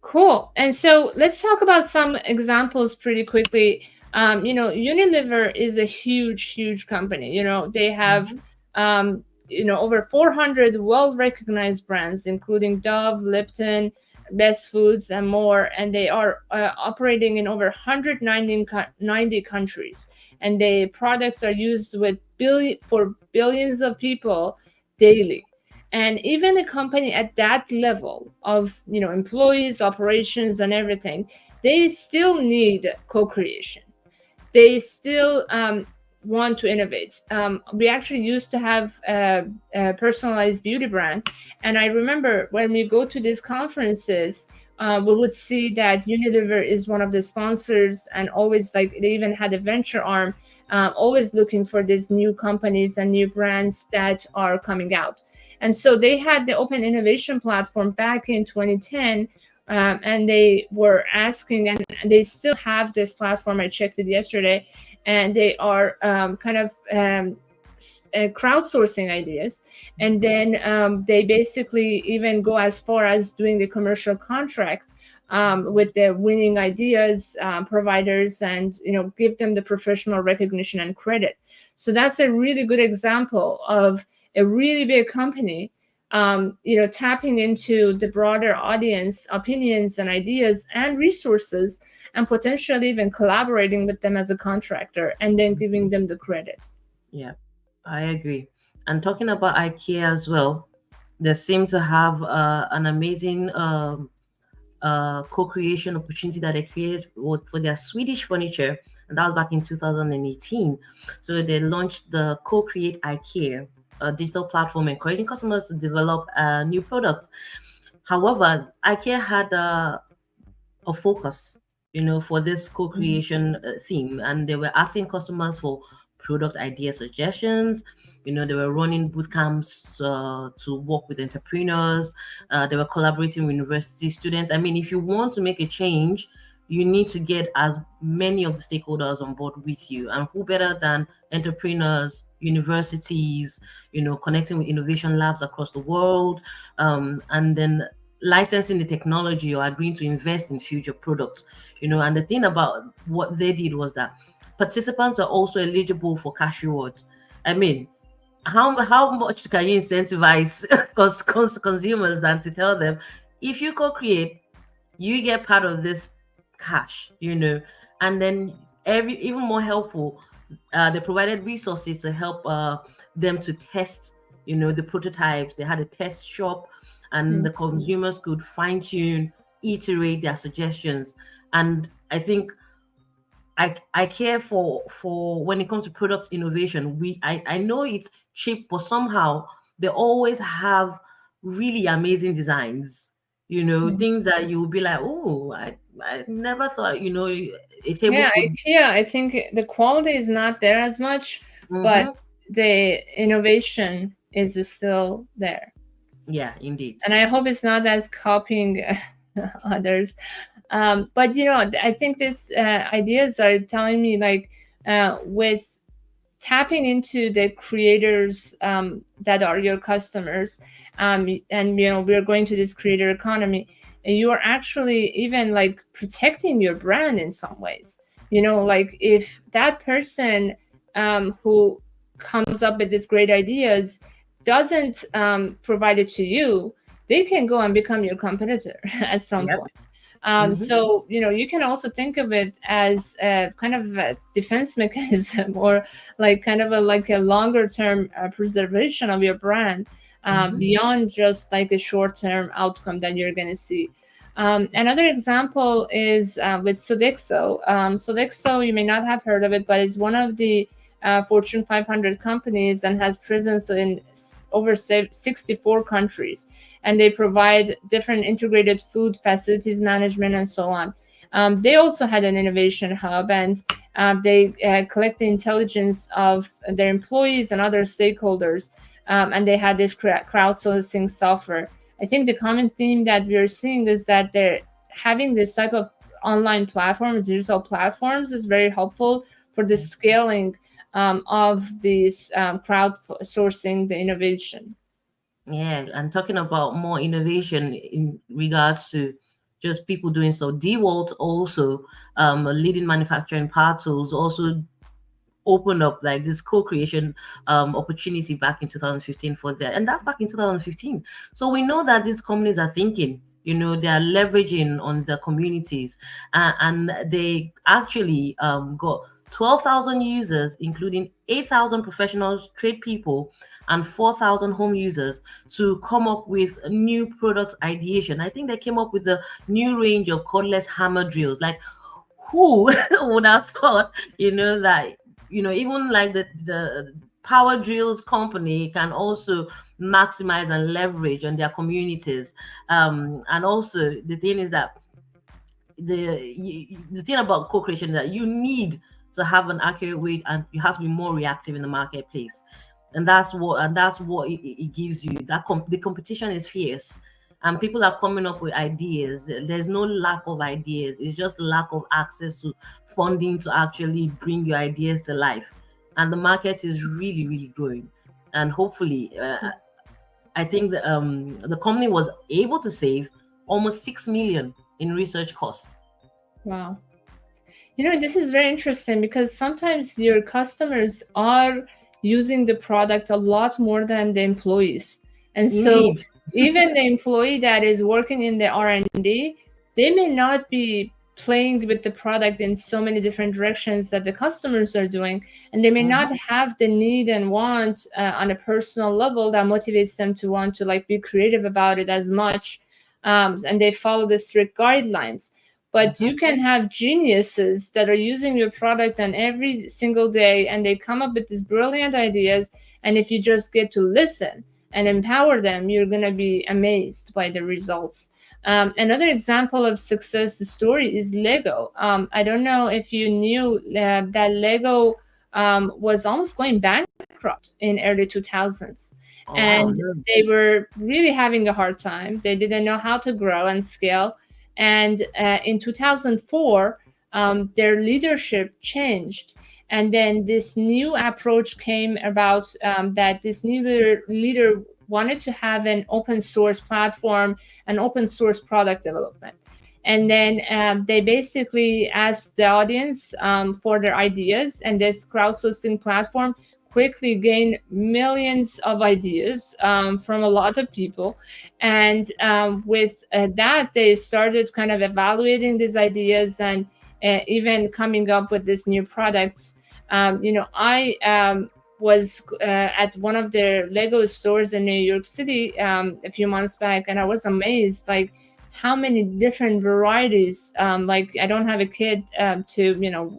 Cool. And so let's talk about some examples pretty quickly. Unilever is a huge company. They have over 400 well-recognized brands, including Dove, Lipton, Best Foods, and more. And they are operating in over 190 countries. And their products are used for billions of people daily. And even a company at that level of employees, operations, and everything, they still need co-creation. they still want to innovate. We actually used to have a personalized beauty brand, and I remember when we go to these conferences, we would see that Unilever is one of the sponsors, and always like they even had a venture arm, always looking for these new companies and new brands that are coming out. And so they had the Open Innovation Platform back in 2010, and they were asking, and they still have this platform. I checked it yesterday, and they are kind of crowdsourcing ideas, and then they basically even go as far as doing the commercial contract with the winning ideas providers, and give them the professional recognition and credit. So that's a really good example of a really big company tapping into the broader audience opinions and ideas and resources, and potentially even collaborating with them as a contractor and then giving them the credit. Yeah, I agree. And talking about IKEA as well, they seem to have an amazing co-creation opportunity that they created for their Swedish furniture, and that was back in 2018. So they launched the Co-Create IKEA, a digital platform encouraging customers to develop new products. However, IKEA had a focus, for this co-creation theme, and they were asking customers for product idea suggestions. They were running boot camps to work with entrepreneurs. They were collaborating with university students. I mean, if you want to make a change, you need to get as many of the stakeholders on board with you, and who better than entrepreneurs, universities, connecting with innovation labs across the world, and then licensing the technology or agreeing to invest in future products. And the thing about what they did was that participants are also eligible for cash rewards. I mean, how much can you incentivize consumers than to tell them, if you co-create, you get part of this cash, and then even more helpful, they provided resources to help them to test, the prototypes. They had a test shop, and the consumers could fine tune, iterate their suggestions. And I think I care for when it comes to product innovation. I know it's cheap, but somehow they always have really amazing designs. Things that you will be like, oh, I never thought, a table Yeah, could. IKEA, I think the quality is not there as much, but Mm-hmm. the innovation is still there. Yeah, indeed. And I hope it's not as copying others. But I think these ideas are telling me, like, with tapping into the creators that are your customers, and we're going to this creator economy, and you are actually even like protecting your brand in some ways. Like, if that person who comes up with these great ideas doesn't provide it to you, they can go and become your competitor at some Yep. point. Mm-hmm. So you can also think of it as a kind of a defense mechanism, or like kind of a longer term preservation of your brand, Mm-hmm. beyond just like a short term outcome that you're going to see. Another example is with Sodexo. Sodexo, you may not have heard of it, but it's one of the Fortune 500 companies and has presence in over 64 countries, and they provide different integrated food facilities management and so on. They also had an innovation hub, and they collect the intelligence of their employees and other stakeholders, and they had this crowdsourcing software. I think the common theme that we are seeing is that they're having this type of online platform, digital platforms, is very helpful for the scaling of this crowdsourcing, the innovation. Yeah, and talking about more innovation in regards to just people doing so, DeWalt also, a leading manufacturer in power tools, also opened up like this co-creation opportunity back in 2015 for that, and that's back in 2015. So we know that these companies are thinking, they are leveraging on the communities, and they actually got 12,000 users, including 8,000 professionals, trade people, and 4,000 home users, to come up with new product ideation. I think they came up with a new range of cordless hammer drills. Like, Who would have thought, that, even like the power drills company can also maximize and leverage on their communities. And also the thing is that the thing about co-creation is that you need to have an accurate weight, and you have to be more reactive in the marketplace. And that's what it gives you. The competition is fierce, and people are coming up with ideas. There's no lack of ideas, it's just lack of access to funding to actually bring your ideas to life. And the market is really, really growing. And hopefully, I think the company was able to save almost 6 million in research costs. Wow. This is very interesting because sometimes your customers are using the product a lot more than the employees. And so Indeed. even the employee that is working in the R&D, they may not be playing with the product in so many different directions that the customers are doing, and they may not Mhm. have the need and want on a personal level that motivates them to want to like be creative about it as much, and they follow the strict guidelines. But Mhm. you can have geniuses that are using your product on every single day, and they come up with these brilliant ideas, and if you just get to listen and empower them, you're going to be amazed by the results. Another example of success story is Lego. I don't know if you knew that Lego was almost going bankrupt in early 2000s, Oh wow, and no. they were really having a hard time. They didn't know how to grow and scale. And in 2004, their leadership changed. And then this new approach came about, that this new leader wanted to have an open source platform, an open source product development. And then they basically asked the audience for their ideas, and this crowdsourcing platform quickly gained millions of ideas from a lot of people. And with that, they started kind of evaluating these ideas and even coming up with these new products. I was at one of their Lego stores in New York City a few months back, and I was amazed, like how many different varieties. Like I don't have a kid to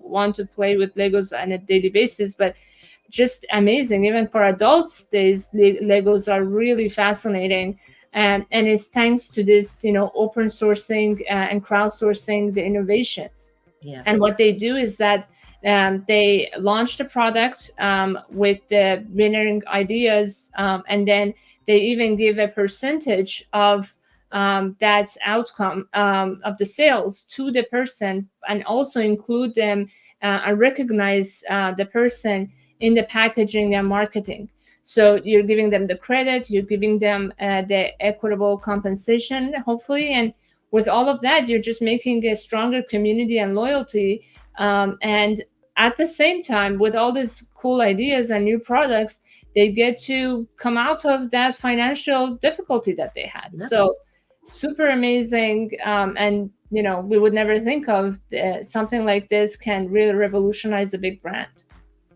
want to play with Legos on a daily basis, but just amazing. Even for adults, these Legos are really fascinating. And it's thanks to this, open sourcing and crowdsourcing the innovation. Yeah. And what they do is that they launch the product with the winning ideas, and then they even give a percentage of that outcome of the sales to the person, and also include them and recognize the person in the packaging and marketing. So you're giving them the credit, you're giving them the equitable compensation, hopefully, and with all of that, you're just making a stronger community and loyalty. And at the same time, with all these cool ideas and new products, they get to come out of that financial difficulty that they had. Yeah. So super amazing. And we would never think of something like this can really revolutionize a big brand.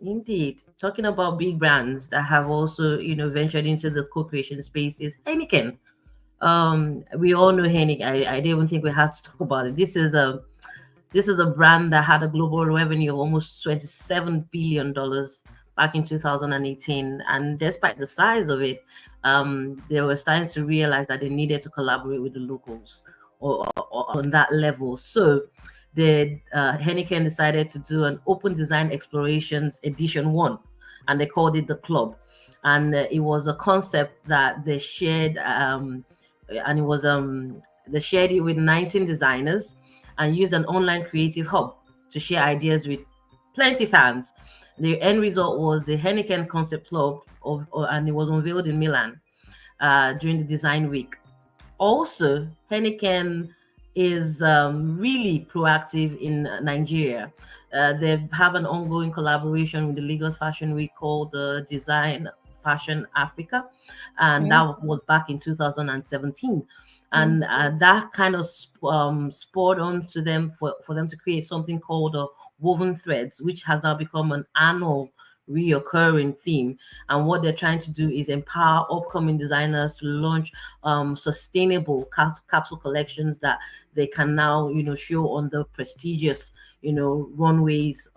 Indeed. Talking about big brands that have also, ventured into the co-creation space is Heineken. We all know Heineken. I don't even think we have to talk about it. This is a brand that had a global revenue of almost $27 billion back in 2018. And despite the size of it, they were starting to realize that they needed to collaborate with the locals, or on that level. So the Henneken decided to do an open design explorations edition one, and they called it the club. And it was a concept that they shared, and it was they shared it with 19 designers, and used an online creative hub to share ideas with plenty fans. The end result was the Henneken Concept Club, and it was unveiled in Milan during the design week. Also, Henneken is really proactive in Nigeria. They have an ongoing collaboration with the Lagos Fashion Week called the Design Fashion Africa, and Okay. that was back in 2017. Mm. And that kind of spurred on to them for them to create something called woven threads, which has now become an annual reoccurring theme. And what they're trying to do is empower upcoming designers to launch sustainable capsule collections that they can now, show on the prestigious, runways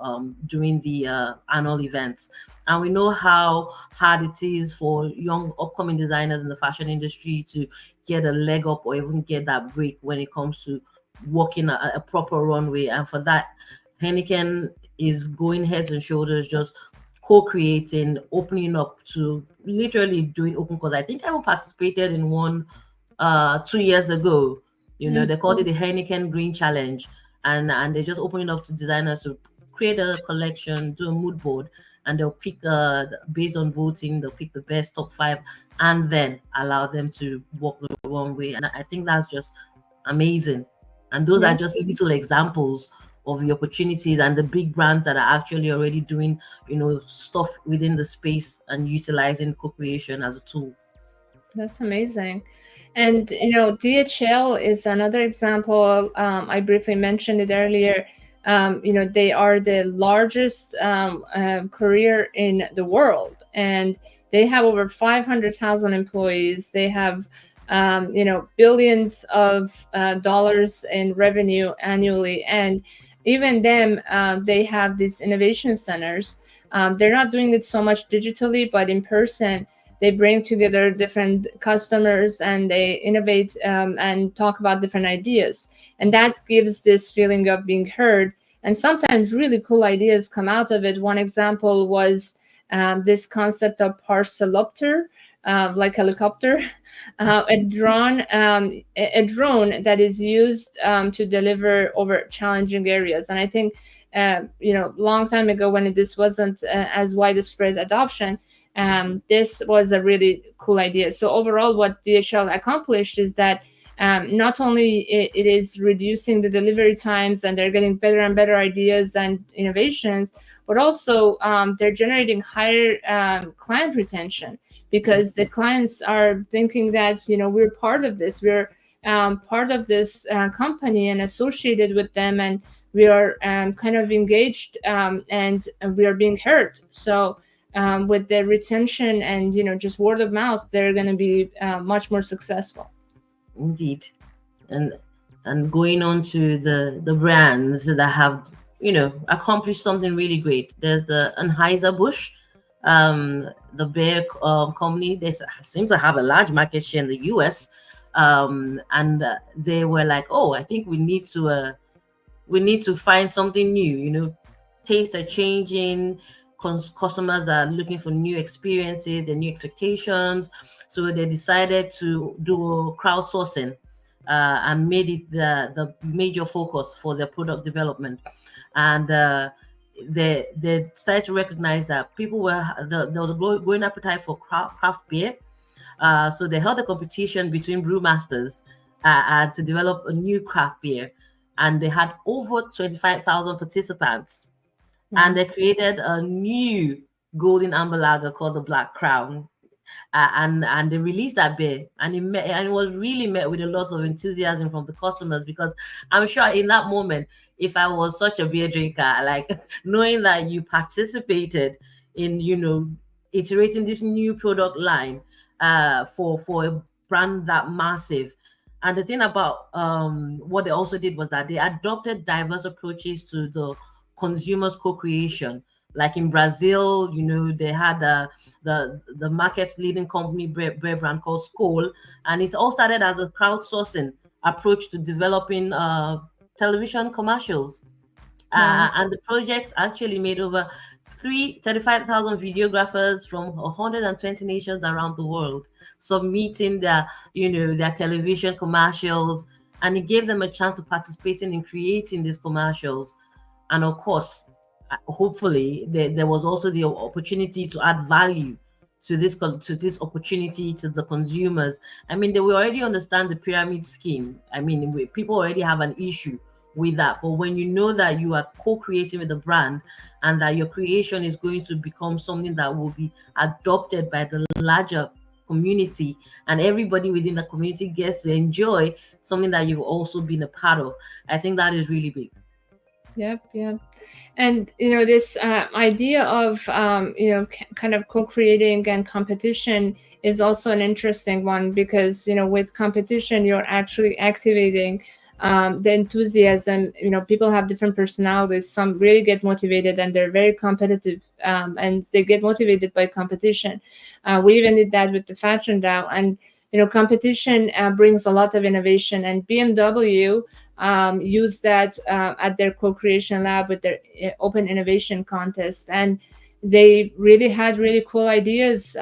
during the annual events. And we know how hard it is for young upcoming designers in the fashion industry to get a leg up or even get that break when it comes to walking a proper runway. And for that, Heineken is going heads and shoulders, just co-creating, opening up to literally doing open calls. I think I participated in one 2 years ago. They called it the Heineken Green Challenge, and they're just opening up to designers to create a collection, do a mood board, and they'll pick based on voting, they'll pick the best top 5, and then allow them to walk the wrong way. And I think that's just amazing. And those are just little examples of the opportunities and the big brands that are actually already doing, stuff within the space and utilizing co-creation as a tool. That's amazing. And DHL is another example. I briefly mentioned it earlier. They are the largest courier in the world, and they have over 500,000 employees. They have billions of dollars in revenue annually, and even them, they have these innovation centers. They're not doing it so much digitally, but in person they bring together different customers and they innovate and talk about different ideas. And that gives this feeling of being heard. And sometimes really cool ideas come out of it. One example was this concept of parcelopter, like helicopter, a drone that is used to deliver over challenging areas. And I think, long time ago when this wasn't as widespread adoption, this was a really cool idea. So overall, what DHL accomplished is that not only it is reducing the delivery times and they're getting better and better ideas and innovations, but also they're generating higher client retention, because the clients are thinking that we're part of this, we're part of this company and associated with them, and we are kind of engaged, and we are being heard. So with the retention and just word of mouth, they're going to be much more successful. Indeed. And going on to the brands that have accomplished something really great. There's the Anheuser-Busch, the beer company. They seem to have a large market share in the US, and they were like, oh, I think we need to find something new. Tastes are changing, customers are looking for new experiences and new expectations. So they decided to do crowdsourcing and made it the major focus for their product development. And they started to recognize that there was a growing appetite for craft beer. So they held a competition between brewmasters to develop a new craft beer. And they had over 25,000 participants. And they created a new golden amber lager called the Black Crown. And they released that beer, and it was really met with a lot of enthusiasm from the customers, because I'm sure in that moment, if I was such a beer drinker, like knowing that you participated in iterating this new product line for a brand that massive. And the thing about what they also did was that they adopted diverse approaches to the consumers' co-creation. Like in Brazil, they had the market's leading company beer brand called Skol, and it all started as a crowdsourcing approach to developing television commercials. And the project actually made over 35,000 videographers from 120 nations around the world submitting their television commercials, and it gave them a chance to participate in creating these commercials. And of course, hopefully there was also the opportunity to add value to this opportunity to the consumers. I mean, they will already understand the pyramid scheme. I mean, people already have an issue with that. But when you know that you are co-creating with the brand and that your creation is going to become something that will be adopted by the larger community, and everybody within the community gets to enjoy something that you've also been a part of, I think that is really big. Yep, yep. And this idea of kind of co-creating and competition is also an interesting one, because with competition you're actually activating the enthusiasm. People have different personalities. Some really get motivated and they're very competitive, and they get motivated by competition. We even did that with the fashion DAO. And competition brings a lot of innovation, and BMW use that at their co-creation lab with their open innovation contest. And they really had really cool ideas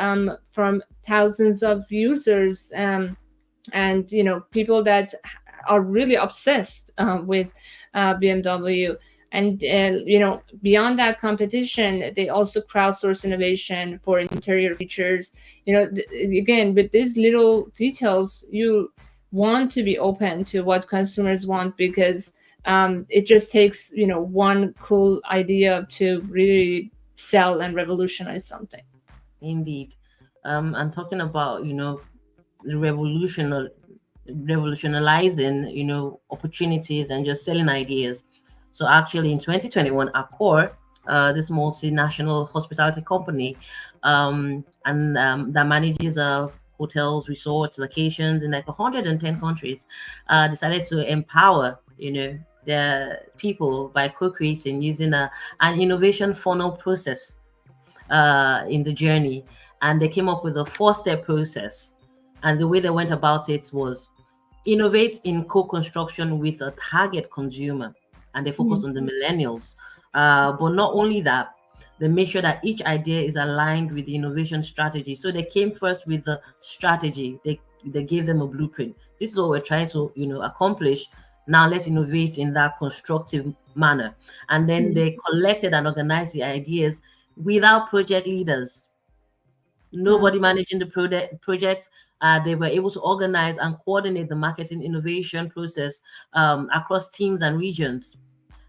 from thousands of users, and people that are really obsessed with BMW. And beyond that competition, they also crowdsource innovation for interior features. Again, with these little details, you want to be open to what consumers want, because it just takes one cool idea to really sell and revolutionize something. Indeed. And talking about, the revolutionizing, opportunities and just selling ideas. So actually in 2021, Accor, this multinational hospitality company, that manages hotels, resorts, vacations in like 110 countries, decided to empower, their people by co-creating using an innovation funnel process in the journey. And they came up with a four-step process. And the way they went about it was innovate in co-construction with a target consumer. And they focus on the millennials. But not only that, they make sure that each idea is aligned with the innovation strategy. So they came first with the strategy. They gave them a blueprint. This is what we're trying to, accomplish. Now let's innovate in that constructive manner. And then they collected and organized the ideas without project leaders, nobody managing the projects. They were able to organize and coordinate the marketing innovation process across teams and regions.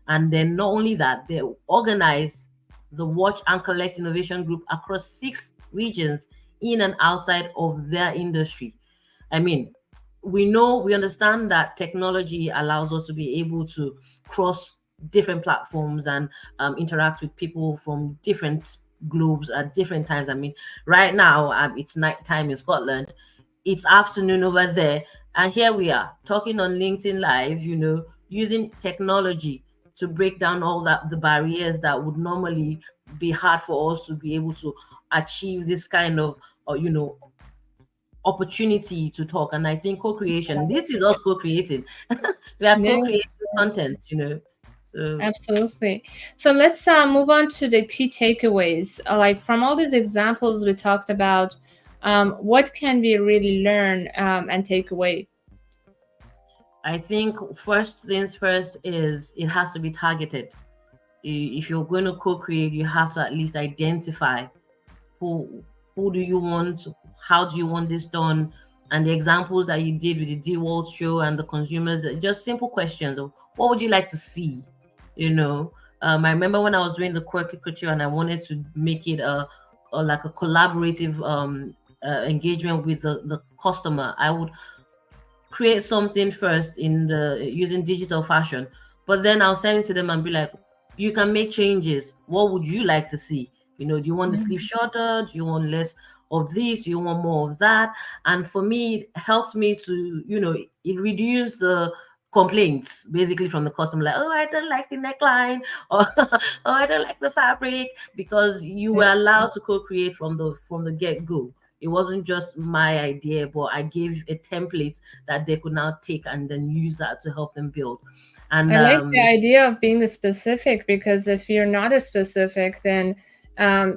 And then not only that, they organized the Watch and Collect Innovation Group across 6 regions in and outside of their industry. I mean, we understand that technology allows us to be able to cross different platforms and interact with people from different globes at different times. I mean, right now it's night time in Scotland, it's afternoon over there, and here we are talking on LinkedIn Live, using technology to break down all that the barriers that would normally be hard for us to be able to achieve this kind of opportunity to talk. And I think co-creation, this is us co-creating. We are co-creating Yes. content, so Absolutely. So let's move on to the key takeaways. Like from all these examples we talked about, what can we really learn and take away? I think first things first is it has to be targeted. If you're going to co-create, you have to at least identify who who do you want, how do you want this done, and the examples that you did with the D-World show and the consumers, just simple questions of what would you like to see, you know. I remember when I was doing the quirky culture and I wanted to make it a like a collaborative engagement with the customer. I would create something first in the using digital fashion, but then I'll send it to them and be like, you can make changes. What would you like to see? Do you want the sleeve shorter? Do you want less of this? Do you want more of that? And for me, it helps me to, it reduce the complaints basically from the customer, like, oh, I don't like the neckline, or oh, I don't like the fabric, because you were allowed to co-create from the get-go. It wasn't just my idea, but I gave a template that they could now take and then use that to help them build. And I like the idea of being specific, because if you're not as specific, then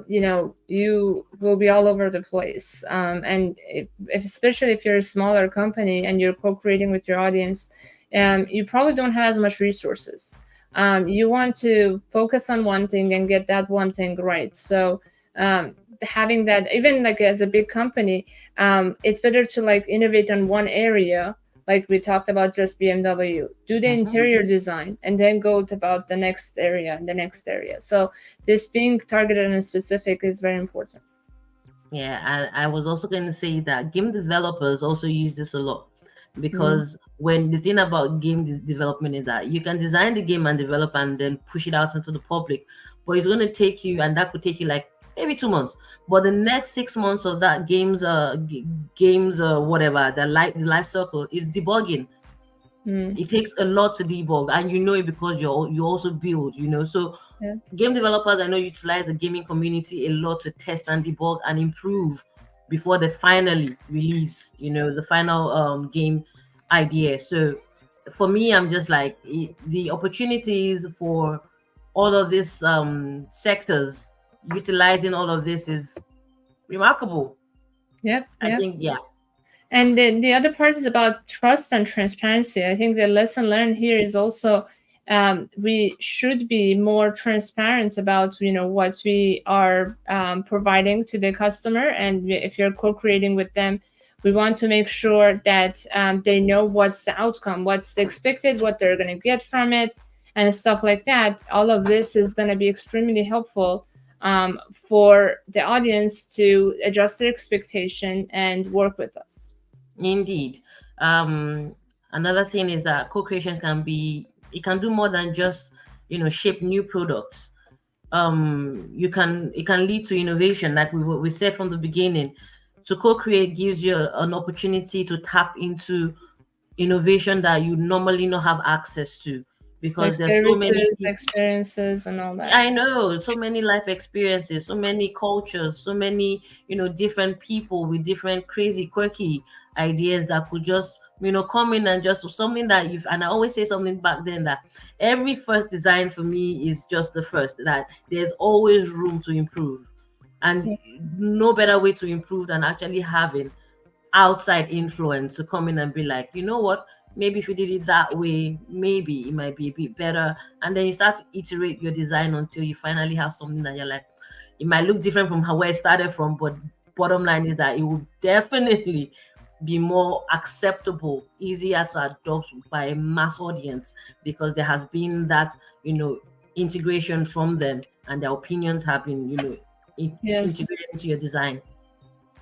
you will be all over the place. And especially if you're a smaller company and you're co-creating with your audience, you probably don't have as much resources. You want to focus on one thing and get that one thing right. So having that, even like as a big company, it's better to like innovate on one area, like we talked about just BMW, do the interior design, and then go about the next area and the next area. So this being targeted and specific is very important. yeah, I was also going to say that game developers also use this a lot. Mm. because when the thing about development is that you can design the game and develop and then push it out into the public, but it's going to take you, and that could take you like maybe 2 months. But the next 6 months of that games whatever the life cycle is debugging. Mm. It takes a lot to debug, and you know it because you also build, so Yeah. game developers I know utilize the gaming community a lot to test and debug and improve before they finally release, the final game idea. So for me, I'm just like the opportunities for all of these sectors utilizing all of this is remarkable. Yep. I Yep. think, yeah. And then the other part is about trust and transparency. I think the lesson learned here is also we should be more transparent about what we are providing to the customer, and if you're co-creating with them, we want to make sure that they know what's the outcome, what's the expected, what they're going to get from it, and stuff like that. All of this is going to be extremely helpful for the audience to adjust their expectation and work with us. Indeed. Um, Another thing is that co-creation it can do more than just, shape new products. It can lead to innovation, like we said from the beginning. To co-create gives you an opportunity to tap into innovation that you normally not have access to, Like because there's so many services, people. experiences, and all that. I know so many life experiences, so many cultures, so many, different people with different crazy, quirky ideas that could just, come in and just something that and I always say something back then, that every first design for me is just the first, that there's always room to improve. And no better way to improve than actually having outside influence to come in and be like, you know what, maybe if you did it that way, maybe it might be a bit better. And then you start to iterate your design until you finally have something that you're like, it might look different from where it started from, but bottom line is that it will definitely be more acceptable, easier to adopt by a mass audience, because there has been that, integration from them, and their opinions have been, Yes, integrated into your design.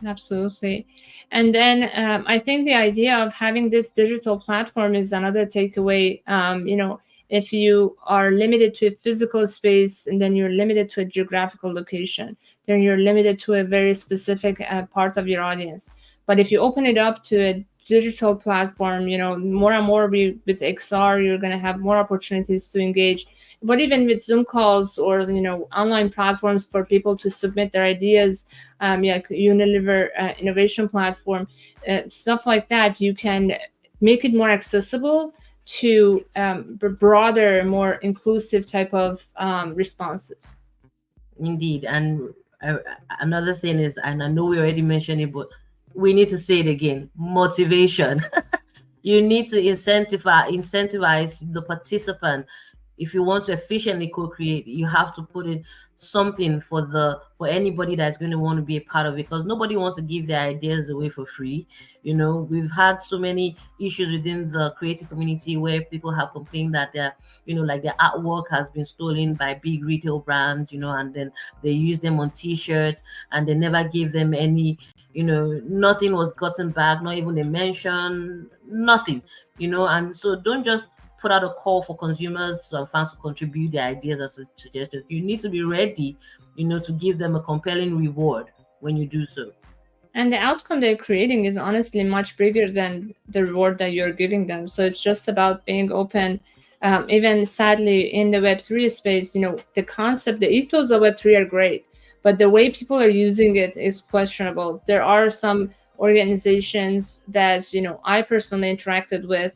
absolutely. And then I think the idea of having this digital platform is another takeaway. If you are limited to a physical space, and then you're limited to a geographical location, then you're limited to a very specific part of your audience. But if you open it up to a digital platform, more and more with XR, you're going to have more opportunities to engage. But even with Zoom calls or online platforms for people to submit their ideas, yeah, Unilever innovation platform, stuff like that, you can make it more accessible to broader, more inclusive type of responses. Indeed. And uh, another thing is, and I know we already mentioned it, but we need to say it again, motivation. You need to incentivize the participant. If you want to efficiently co-create, you have to put in something for anybody that's going to want to be a part of it, because nobody wants to give their ideas away for free. We've had so many issues within the creative community where people have complained that like their artwork has been stolen by big retail brands, and then they use them on t-shirts, and they never give them any, nothing was gotten back, not even a mention, nothing, and so don't just put out a call for consumers and fans to contribute their ideas and suggestions. You need to be ready, to give them a compelling reward when you do so. And the outcome they're creating is honestly much bigger than the reward that you're giving them. So it's just about being open. Even sadly, in the Web3 space, the concept, the ethos of Web3 are great, but the way people are using it is questionable. There are some organizations that I personally interacted with.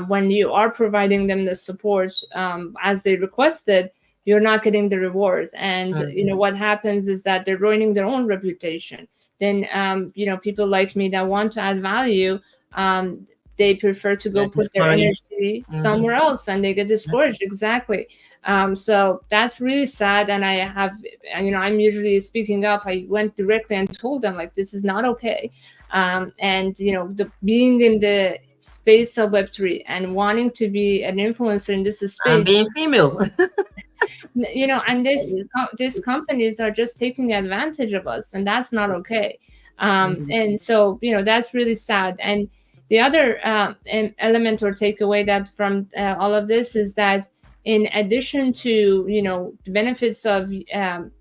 When you are providing them the support as they requested, you're not getting the reward, and Mhm. what happens is that they're ruining their own reputation. Then people like me that want to add value, um, they prefer to go They're put their discouraged. energy Hmm. somewhere else, and they get discouraged. Exactly. So that's really sad, and I have, I'm usually speaking up. I went directly and told them, like, this is not okay. And the being in the space of Web3 and wanting to be an influencer in this And space, being female. and It's- these it's- companies are just taking advantage of us, and that's not okay. Mhm. And so that's really sad. And The other element or takeaway that from all of this is that in addition to the benefits of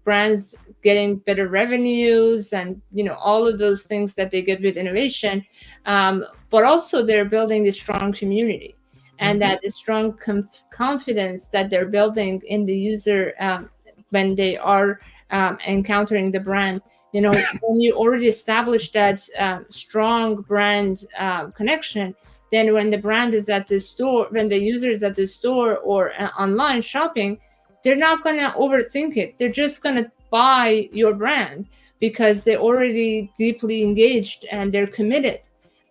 brands getting better revenues and all of those things that they get with innovation, but also they're building a strong community, and Mm-hmm. that strong confidence that they're building in the user when they are encountering the brand. When you already establish that strong brand connection, then when the brand is at the store, when the user is at the store or online shopping, they're not going to overthink it. They're just going to buy your brand because they're already deeply engaged and they're committed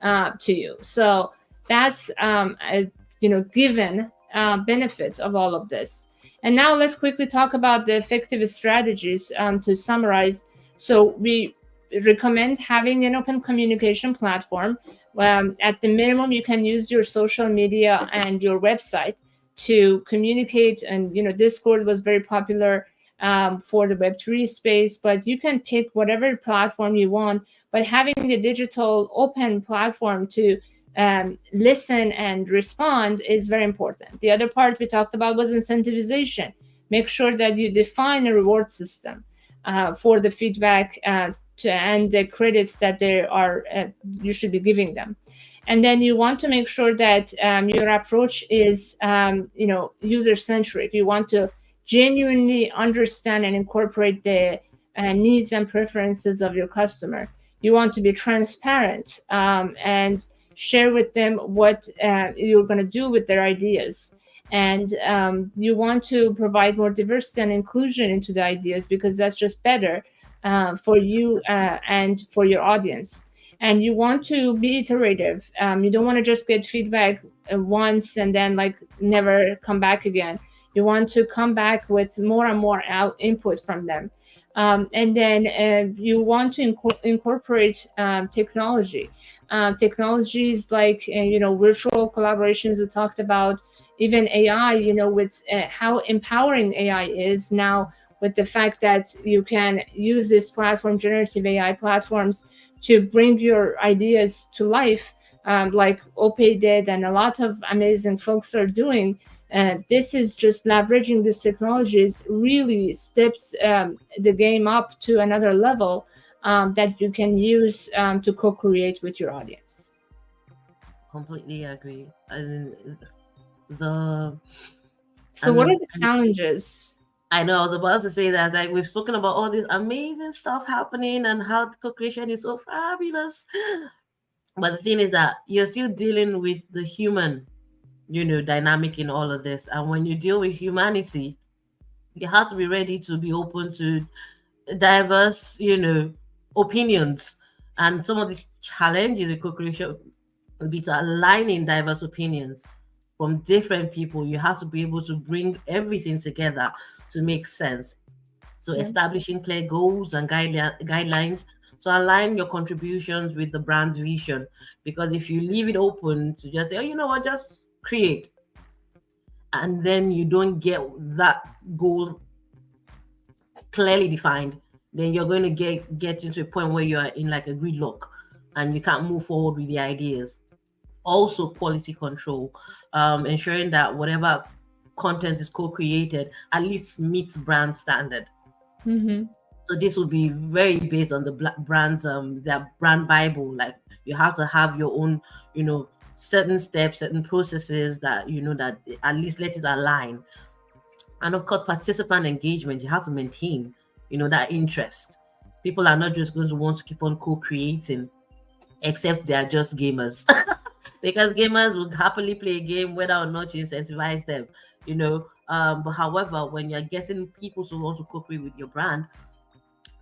to you. So that's a given benefit of all of this. And now let's quickly talk about the effective strategies to summarize. So we recommend having an open communication platform. At the minimum, you can use your social media and your website to communicate. And Discord was very popular for the Web3 space, but you can pick whatever platform you want. But having a digital open platform to listen and respond is very important. The other part we talked about was incentivization. Make sure that you define a reward system for the feedback and the credits that they are you should be giving them. And then you want to make sure that your approach is user centric. You want to genuinely understand and incorporate the needs and preferences of your customer. You want to be transparent and share with them what you're going to do with their ideas. And you want to provide more diversity and inclusion into the ideas because that's just better for you and for your audience. And you want to be iterative. You don't want to just get feedback once and then like never come back again. You want to come back with more and more input from them. And then you want to incorporate technology. Technologies like virtual collaborations we talked about, even AI. With how empowering AI is now, with the fact that you can use this platform, generative AI platforms, to bring your ideas to life, like Ope did, and a lot of amazing folks are doing. This is just leveraging these technologies really steps the game up to another level that you can use to co-create with your audience. Completely agree. And the So, what are the and challenges? I know I was about to say that, like, we've spoken about all this amazing stuff happening and how co-creation is so fabulous. But the thing is that you're still dealing with the human, dynamic in all of this. And when you deal with humanity, you have to be ready to be open to diverse, opinions. And some of the challenges with co-creation will be to aligning diverse opinions from different people. You have to be able to bring everything together to make sense. So Yeah. establishing clear goals and guidelines to align your contributions with the brand's vision. Because if you leave it open to just say, oh, you know what, just create, and then you don't get that goal clearly defined, then you're going to get into a point where you're in like a gridlock and you can't move forward with the ideas. Also, quality control, ensuring that whatever content is co-created at least meets brand standard. Mm-hmm. So this will be very based on the brand's their brand bible. Like, you have to have your own, certain steps, certain processes that that at least let it align. And of course, participant engagement, you have to maintain, that interest. People are not just going to want to keep on co-creating, except they are just gamers. Because gamers would happily play a game whether or not you incentivize them, But however, when you're getting people who want to co-create with your brand,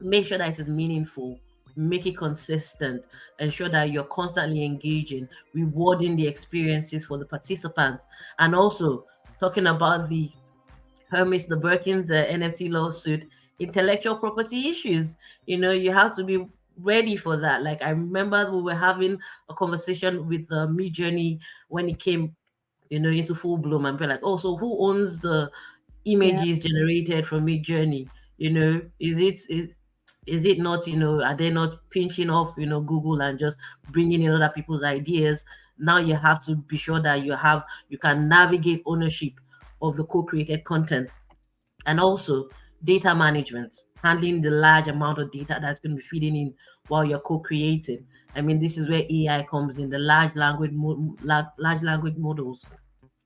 make sure that it is meaningful, make it consistent, ensure that you're constantly engaging, rewarding the experiences for the participants, and also talking about the Hermes, the Birkin's NFT lawsuit, intellectual property issues. You have to be ready for that. Like, I remember we were having a conversation with Mid Journey when it came, into full bloom, and be like, oh, so who owns the Yeah. images generated from Mid Journey? Is it is Is it not, are they not pinching off, Google and just bringing in other people's ideas? Now you have to be sure that you can navigate ownership of the co-created content, and also data management, handling the large amount of data that's going to be feeding in while you're co-creating. I mean, this is where AI comes in, the large language models.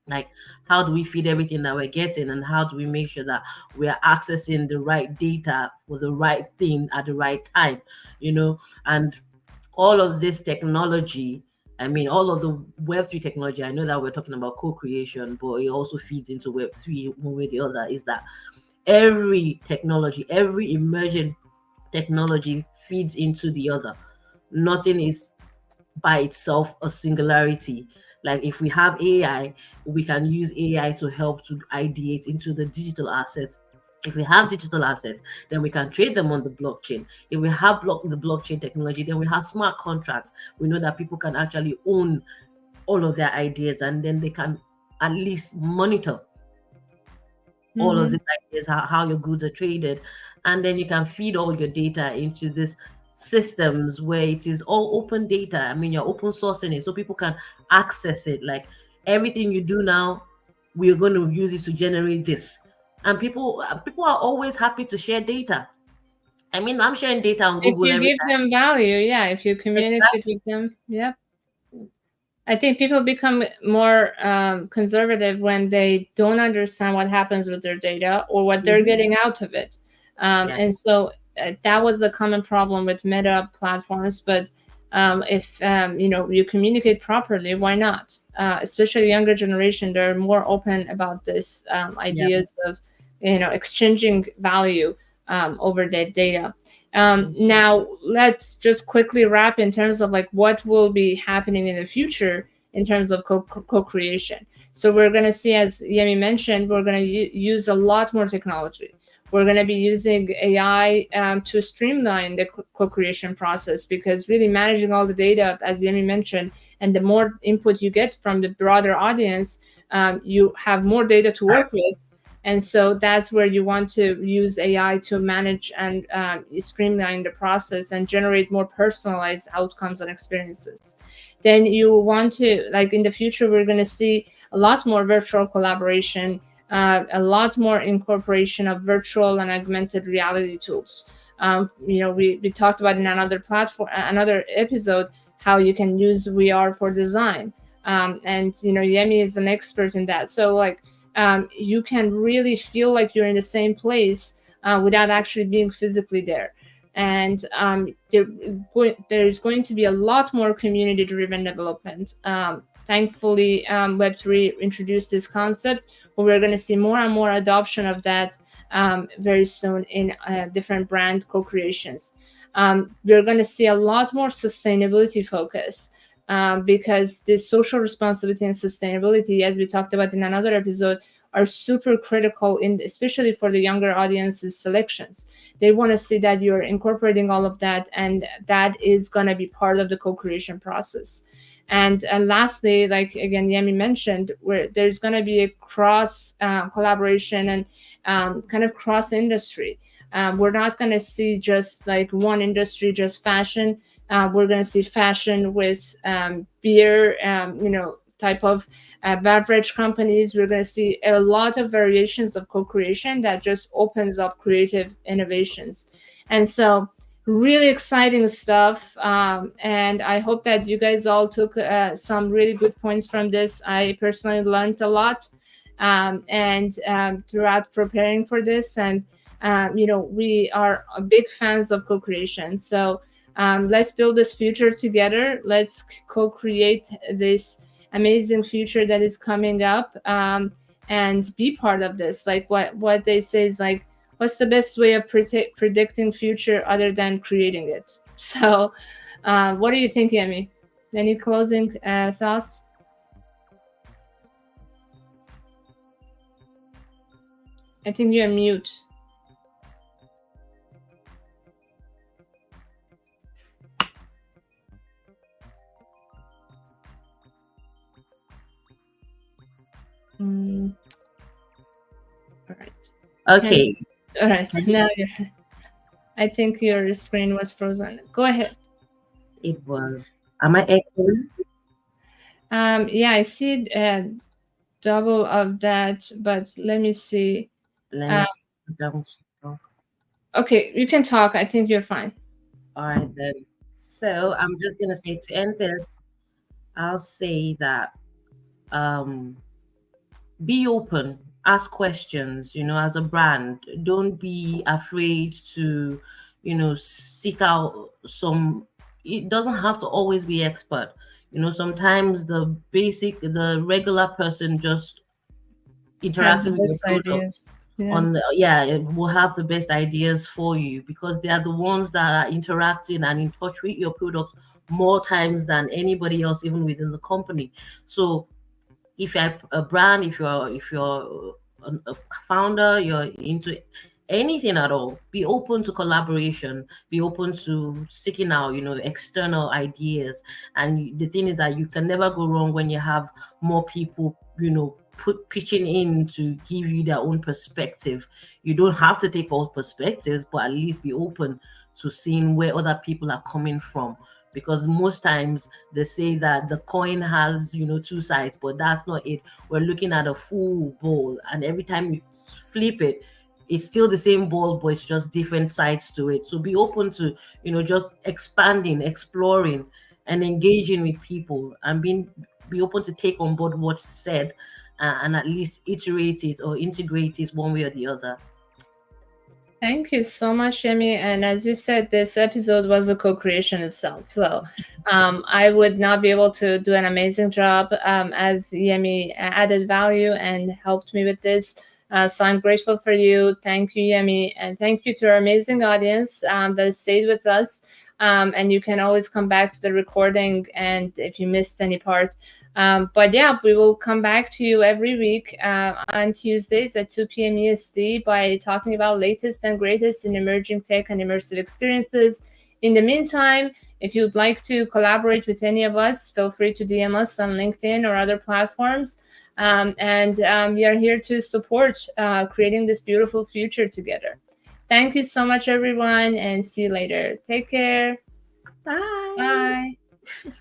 Like, how do we feed everything that we're getting, and how do we make sure that we are accessing the right data for the right thing at the right time, and all of this technology. I mean, all of the Web3 technology, I know that we're talking about co-creation, but it also feeds into Web3 one way or the other, is that every technology, every emerging technology feeds into the other. Nothing is by itself a singularity. Like, if we have AI, we can use AI to help to ideate into the digital assets. If we have digital assets, then we can trade them on the blockchain. If we have the blockchain technology, then we have smart contracts. We know that people can actually own all of their ideas, and then they can at least monitor all of Mm-hmm. these ideas, how your goods are traded. And then you can feed all your data into this systems where it is all open data. I mean, you're open sourcing it so people can access it. Like, everything you do now, we're going to use it to generate this. And people are always happy to share data. I mean, I'm sharing data on If Google you every give time. them value, yeah, if you communicate Exactly. with them, yeah. I think people become more conservative when they don't understand what happens with their data or what they're Hmm. getting out of it. Yeah. And so that was a common problem with meta platforms. But if you communicate properly, why not? Especially younger generation, they're more open about this Yeah. ideas of exchanging value over their data. Mhm. Now, let's just quickly wrap in terms of like what will be happening in the future in terms of co-creation. So we're going to see, as Yemi mentioned, we're going to use a lot more technology. We're going to be using AI to streamline the co-creation process, because really managing all the data, as Yemi mentioned, and the more input you get from the broader audience, you have more data to work with. And so that's where you want to use AI to manage and streamline the process and generate more personalized outcomes and experiences. Then you want to, like in the future, we're going to see a lot more virtual collaboration, a lot more incorporation of virtual and augmented reality tools. We talked about in another platform, another episode, how you can use VR for design. And Yemi is an expert in that. So like you can really feel like you're in the same place without actually being physically there. And there's going to be a lot more community driven development. Thankfully, Web3 introduced this concept, but we're going to see more and more adoption of that very soon in different brand co creations. We're going to see a lot more sustainability focus. Because the social responsibility and sustainability, as we talked about in another episode, are super critical in, especially for the younger audiences selections. They want to see that you're incorporating all of that, and that is going to be part of the co-creation process. And lastly, like again Yemi mentioned, where there's going to be a cross collaboration and kind of cross industry. We're not going to see just like one industry, just fashion. We're going to see fashion with beer, type of beverage companies. We're going to see a lot of variations of co-creation that just opens up creative innovations. And so really exciting stuff. And I hope that you guys all took some really good points from this. I personally learned a lot and throughout preparing for this. And we are big fans of co-creation. So let's build this future together. Let's co-create this amazing future that is coming up, and be part of this. Like what they say is like, what's the best way of predicting future other than creating it? So what do you think, Amy? Any closing thoughts? I think you're mute. Mm, all right. Can Okay. all right. Can you Now you're I think your screen was frozen. Go ahead. It was. Am I echoing? Yeah, I see double of that, but let me see. Let Uh, me put down. okay, you can talk. I think you're fine. All right then. So I'm just gonna say to end this, I'll say that um be open, ask questions, as a brand. Don't be afraid to, seek out some. It doesn't have to always be expert. Sometimes the regular person just Has the interacting with your best product ideas. Yeah. it will have the best ideas for you because they are the ones that are interacting and in touch with your product more times than anybody else, even within the company. So if you're a brand, if you're a founder, you're into anything at all, be open to collaboration, be open to seeking out, external ideas. And the thing is that you can never go wrong when you have more people, pitching in to give you their own perspective. You don't have to take all perspectives, but at least be open to seeing where other people are coming from, because most times they say that the coin has, two sides, but that's not it. We're looking at a full bowl, and every time you flip it, it's still the same bowl, but it's just different sides to it. So be open to, just expanding, exploring, and engaging with people, and be open to take on board what's said, and at least iterate it or integrate it one way or the other. Thank you so much, Shemi. And as you said, this episode was a co-creation itself. So I would not be able to do an amazing job as Yemi added value and helped me with this. So I'm grateful for you. Thank you, Yemi. And thank you to our amazing audience that stayed with us. And you can always come back to the recording and if you missed any part. But yeah, we will come back to you every week on Tuesdays at 2 p.m. EST by talking about latest and greatest in emerging tech and immersive experiences. In the meantime, if you'd like to collaborate with any of us, feel free to DM us on LinkedIn or other platforms. And we are here to support creating this beautiful future together. Thank you so much, everyone, and see you later. Take care. Bye. Bye.